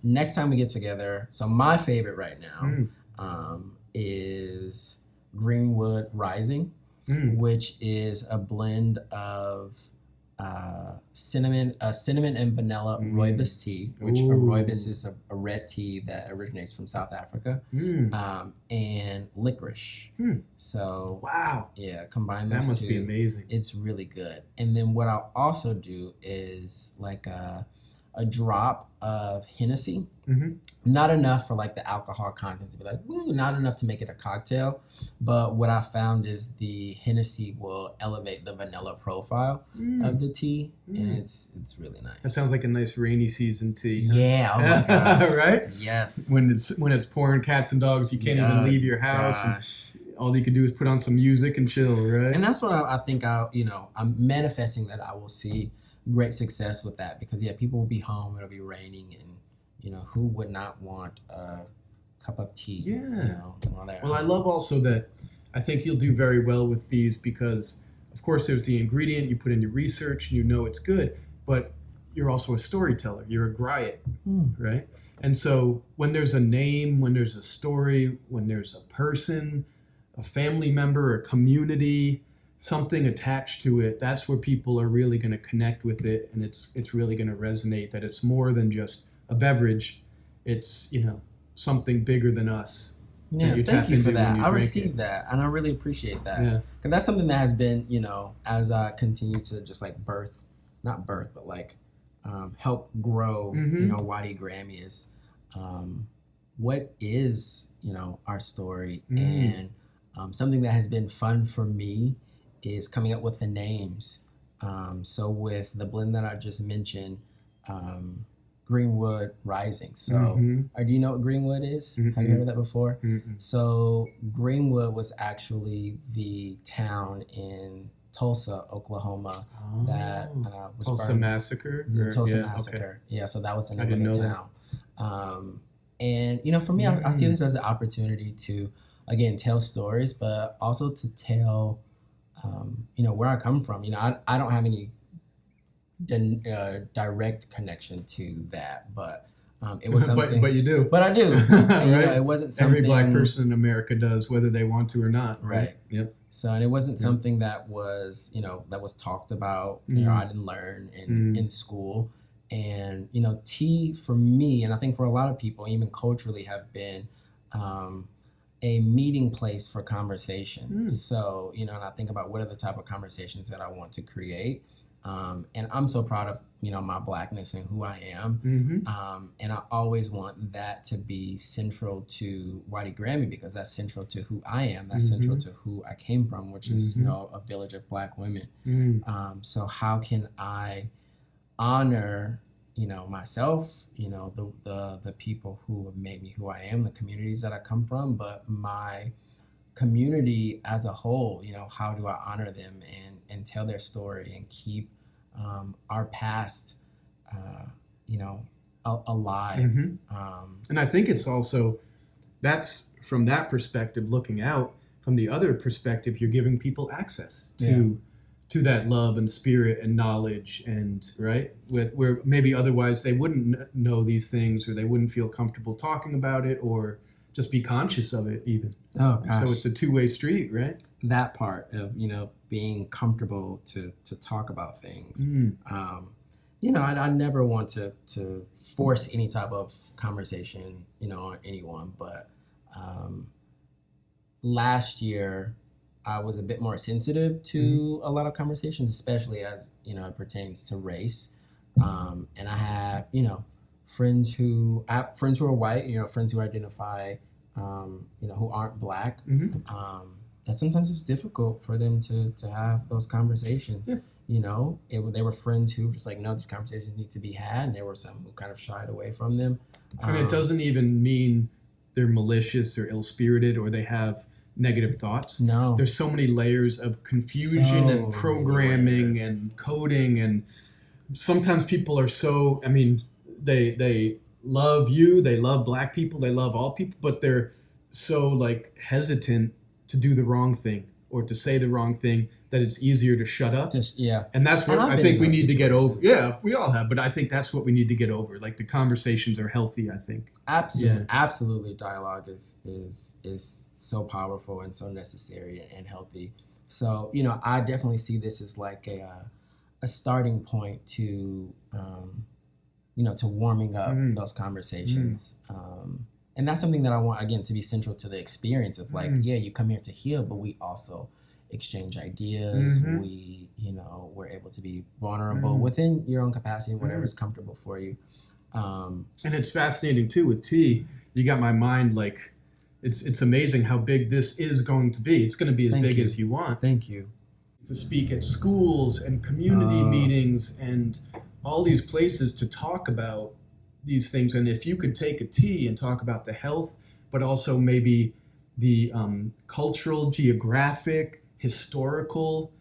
[SPEAKER 3] Next time we get together, so my favorite right now is Greenwood Rising, which is a blend of cinnamon and vanilla rooibos tea, which a rooibos is a red tea that originates from South Africa, and licorice. So
[SPEAKER 4] wow,
[SPEAKER 3] yeah, combine those
[SPEAKER 4] that must
[SPEAKER 3] two.
[SPEAKER 4] be amazing.
[SPEAKER 3] It's really good. And then what I'll also do is like a drop of Hennessy. Not enough for like the alcohol content to be like, woo, not enough to make it a cocktail. But what I found is the Hennessy will elevate the vanilla profile of the tea, and it's really nice.
[SPEAKER 4] That sounds like a nice rainy season tea. Huh?
[SPEAKER 3] Yeah, oh my gosh.
[SPEAKER 4] Right?
[SPEAKER 3] Yes.
[SPEAKER 4] When it's pouring cats and dogs, you can't even leave your house. And all you can do is put on some music and chill, right?
[SPEAKER 3] And that's what I think I'm manifesting that I will see great success with that, because people will be home, it'll be raining, and who would not want a cup of tea? While they're
[SPEAKER 4] Well, I
[SPEAKER 3] home.
[SPEAKER 4] love also that I think you'll do very well with these because, of course, there's the ingredient, you put in your research, and it's good, but you're also a storyteller. You're a griot, right? And so when there's a name, when there's a story, when there's a person, a family member, a community, something attached to it, that's where people are really going to connect with it, and it's really going to resonate that it's more than just a beverage. It's something bigger than us.
[SPEAKER 3] Yeah, thank you for that. I received that, and I really appreciate that.
[SPEAKER 4] Yeah.
[SPEAKER 3] Because that's something that has been, as I continue to just like help grow, Wadi Grammi is, what is, our story, and something that has been fun for me is coming up with the names. So with the blend that I just mentioned, Greenwood Rising. So, do you know what Greenwood is?
[SPEAKER 4] Mm-mm.
[SPEAKER 3] Have you heard of that before?
[SPEAKER 4] Mm-mm.
[SPEAKER 3] So, Greenwood was actually the town in Tulsa, Oklahoma, that was
[SPEAKER 4] Tulsa
[SPEAKER 3] burned.
[SPEAKER 4] Massacre?
[SPEAKER 3] The Tulsa
[SPEAKER 4] Yeah,
[SPEAKER 3] Massacre.
[SPEAKER 4] okay.
[SPEAKER 3] Yeah, so that was the
[SPEAKER 4] I
[SPEAKER 3] name of
[SPEAKER 4] didn't
[SPEAKER 3] the
[SPEAKER 4] know
[SPEAKER 3] town. And, you know, for me, I see this as an opportunity to, again, tell stories, but also to tell, you know, where I come from. You know, I don't have any direct connection to that, but it was something.
[SPEAKER 4] but you do.
[SPEAKER 3] But I do. And, you know, it wasn't something.
[SPEAKER 4] Every Black person in America does, whether they want to or not.
[SPEAKER 3] Right.
[SPEAKER 4] Yep.
[SPEAKER 3] So, and it wasn't something that was, you know, that was talked about. You know, I didn't learn in school. And, you know, tea for me, and I think for a lot of people, even culturally, have been a meeting place for conversation. So, you know, and I think about what are the type of conversations that I want to create. And I'm so proud of, you know, my Blackness and who I am. And I always want that to be central to Wadi Grammi, because that's central to who I am. That's central to who I came from, which is, you know, a village of Black women. So how can I honor, you know, myself, you know, the people who have made me who I am, the communities that I come from, but my community as a whole, you know, how do I honor them and tell their story and keep our past, you know, alive.
[SPEAKER 4] And I think it's also, that's from that perspective, looking out. From the other perspective, you're giving people access to that love and spirit and knowledge, and where maybe otherwise they wouldn't know these things, or they wouldn't feel comfortable talking about it, or just be conscious of it even.
[SPEAKER 3] Oh gosh.
[SPEAKER 4] So it's a two-way street, right?
[SPEAKER 3] That part of, you know, being comfortable to talk about things. You know, I never want to force any type of conversation, you know, on anyone, but last year I was a bit more sensitive to a lot of conversations, especially as, you know, it pertains to race. And I have, you know, friends who are white, you know, friends who identify, you know, who aren't Black. That sometimes it's difficult for them to have those conversations. You know, they were friends who were just like, no, these conversations need to be had, and there were some who kind of shied away from them.
[SPEAKER 4] And it doesn't even mean they're malicious or ill-spirited or they have negative thoughts.
[SPEAKER 3] No.
[SPEAKER 4] There's so many layers of confusion and programming and coding, and sometimes people are so, I mean, they love you, they love Black people, they love all people, but they're so like hesitant to do the wrong thing or to say the wrong thing that it's easier to shut up. And that's what I think we need to get over. Yeah, we all have, but I think that's what we need to get over. Like, the conversations are healthy, I think.
[SPEAKER 3] Absolutely. Dialogue is so powerful and so necessary and healthy. So, you know, I definitely see this as like a starting point to, you know, to warming up those conversations. And that's something that I want, again, to be central to the experience of like, yeah, you come here to heal, but we also exchange ideas. We, you know, we're able to be vulnerable within your own capacity, whatever is comfortable for you.
[SPEAKER 4] And it's fascinating too with tea. You got my mind like, it's amazing how big this is going to be. It's going to be as big as you want.
[SPEAKER 3] Thank you.
[SPEAKER 4] To speak at schools and community meetings and all these places to talk about these things. And if you could take a tea and talk about the health, but also maybe the cultural, geographic, historical,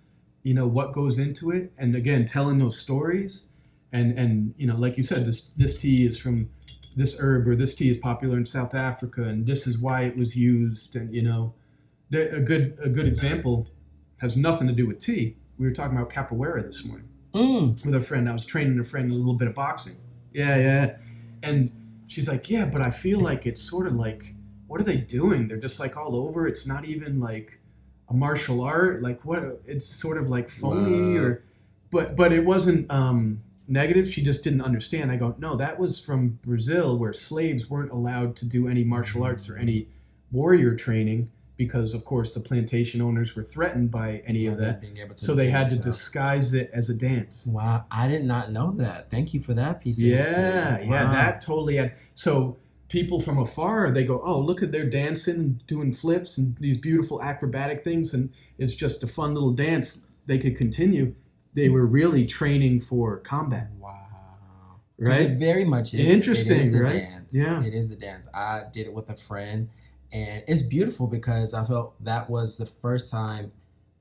[SPEAKER 4] you know, what goes into it. And again, telling those stories. And you know, like you said, this tea is from this herb, or this tea is popular in South Africa, and this is why it was used. And, you know, a good example has nothing to do with tea. We were talking about capoeira this morning with a friend. I was training a friend in a little bit of boxing. Yeah. And she's like, yeah, but I feel like it's sort of like, what are they doing? They're just like all over. It's not even like a martial art. Like, what? It's sort of like phony. But it wasn't negative. She just didn't understand. I go, no, that was from Brazil, where slaves weren't allowed to do any martial arts or any warrior training, because of course the plantation owners were threatened by any of that. So they had to disguise it as a dance.
[SPEAKER 3] Wow, I did not know that. Thank you for that piece of history.
[SPEAKER 4] Yeah, that totally had. So people from afar, they go, oh, look at their dancing and doing flips and these beautiful acrobatic things, and it's just a fun little dance. They could continue. They were really training for combat.
[SPEAKER 3] Wow. Because
[SPEAKER 4] right?
[SPEAKER 3] it very much is.
[SPEAKER 4] Interesting,
[SPEAKER 3] it is a
[SPEAKER 4] right?
[SPEAKER 3] Dance.
[SPEAKER 4] Yeah.
[SPEAKER 3] It is a dance. I did it with a friend, and it's beautiful because I felt that was the first time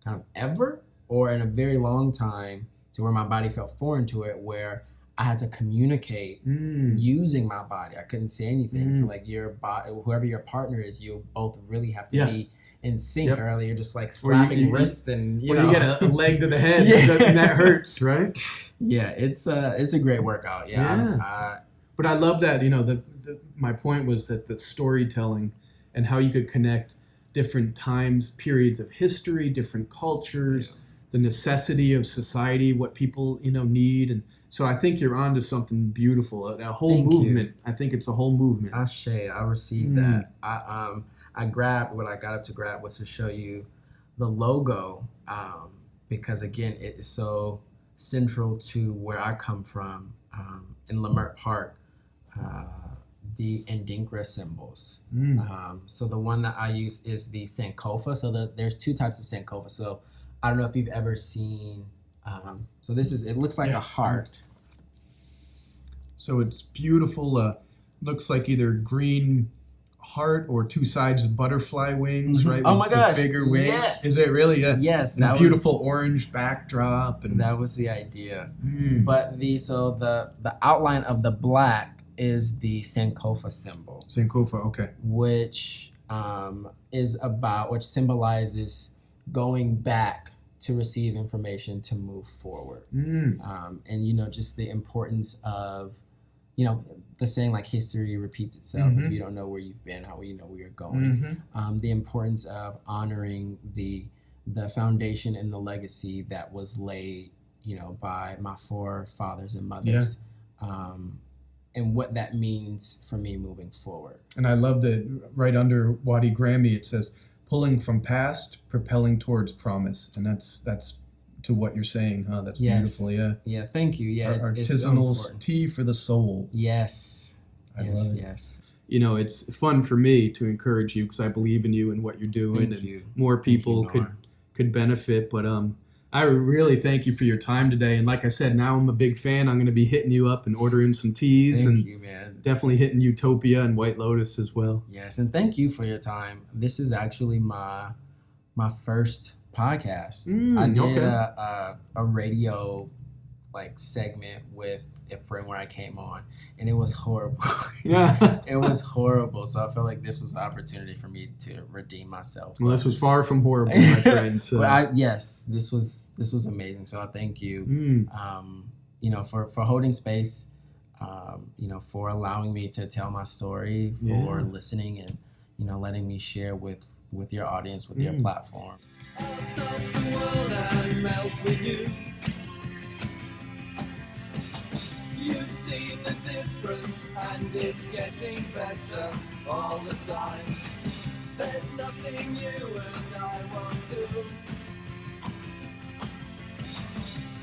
[SPEAKER 3] kind of ever or in a very long time to where my body felt foreign to it, where I had to communicate using my body. I couldn't say anything. So like your body, whoever your partner is, you both really have to be in sync, or you're just like slapping wrists and you know.
[SPEAKER 4] You get a leg to the head and that hurts, right?
[SPEAKER 3] Yeah, it's a great workout.
[SPEAKER 4] But I love that, you know, my point was that the storytelling and how you could connect different times, periods of history, different cultures, the necessity of society, what people, you know, need. And so I think you're onto something beautiful, a whole movement. I think it's a whole movement.
[SPEAKER 3] I received that. I grabbed what I got up to grab was to show you the logo, because again, it is so central to where I come from, in Lamert Park, the Ndinkra symbols. So the one that I use is the Sankofa. So there's two types of Sankofa. So I don't know if you've ever seen, so it looks like a heart.
[SPEAKER 4] So it's beautiful, looks like either green heart or two sides of butterfly wings, right?
[SPEAKER 3] Oh my gosh.
[SPEAKER 4] With bigger wings.
[SPEAKER 3] Yes.
[SPEAKER 4] Is it really? Yeah.
[SPEAKER 3] Yes.
[SPEAKER 4] And a beautiful orange backdrop. And
[SPEAKER 3] that was the idea. But the outline of the black is the Sankofa symbol.
[SPEAKER 4] Sankofa, okay.
[SPEAKER 3] Which which symbolizes going back to receive information to move forward. And you know, just the importance of, you know, the saying like history repeats itself. If you don't know where you've been, how will you know where you're going? The importance of honoring the foundation and the legacy that was laid, you know, by my forefathers and mothers, and what that means for me moving forward. And
[SPEAKER 4] I love that right under Wadi Grammi it says, pulling from past, propelling towards promise. And that's to what you're saying, huh? That's beautiful, yeah.
[SPEAKER 3] Yeah, thank you. Yeah,
[SPEAKER 4] artisanal
[SPEAKER 3] so
[SPEAKER 4] tea for the soul.
[SPEAKER 3] Yes.
[SPEAKER 4] I love it. You know, it's fun for me to encourage you because I believe in you and what you're doing.
[SPEAKER 3] Thank you.
[SPEAKER 4] More people could benefit. But I really thank you for your time today. And like I said, now I'm a big fan. I'm going to be hitting you up and ordering some teas.
[SPEAKER 3] Thank you, man.
[SPEAKER 4] Definitely hitting Utopia and White Lotus as well.
[SPEAKER 3] Yes, and thank you for your time. This is actually my first podcast. I did a radio like segment with a friend where I came on, and it was horrible. It was horrible. So I felt like this was an opportunity for me to redeem myself.
[SPEAKER 4] Well, this was far from horrible, my friend. So.
[SPEAKER 3] But this was amazing. So I thank you, you know, for holding space, you know, for allowing me to tell my story, for listening, and you know, letting me share with your audience, with your platform.
[SPEAKER 2] I'll stop the world and melt with you. You've seen the difference and it's getting better all the time. There's nothing you and I won't do.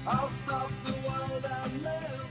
[SPEAKER 2] I'll stop the world and melt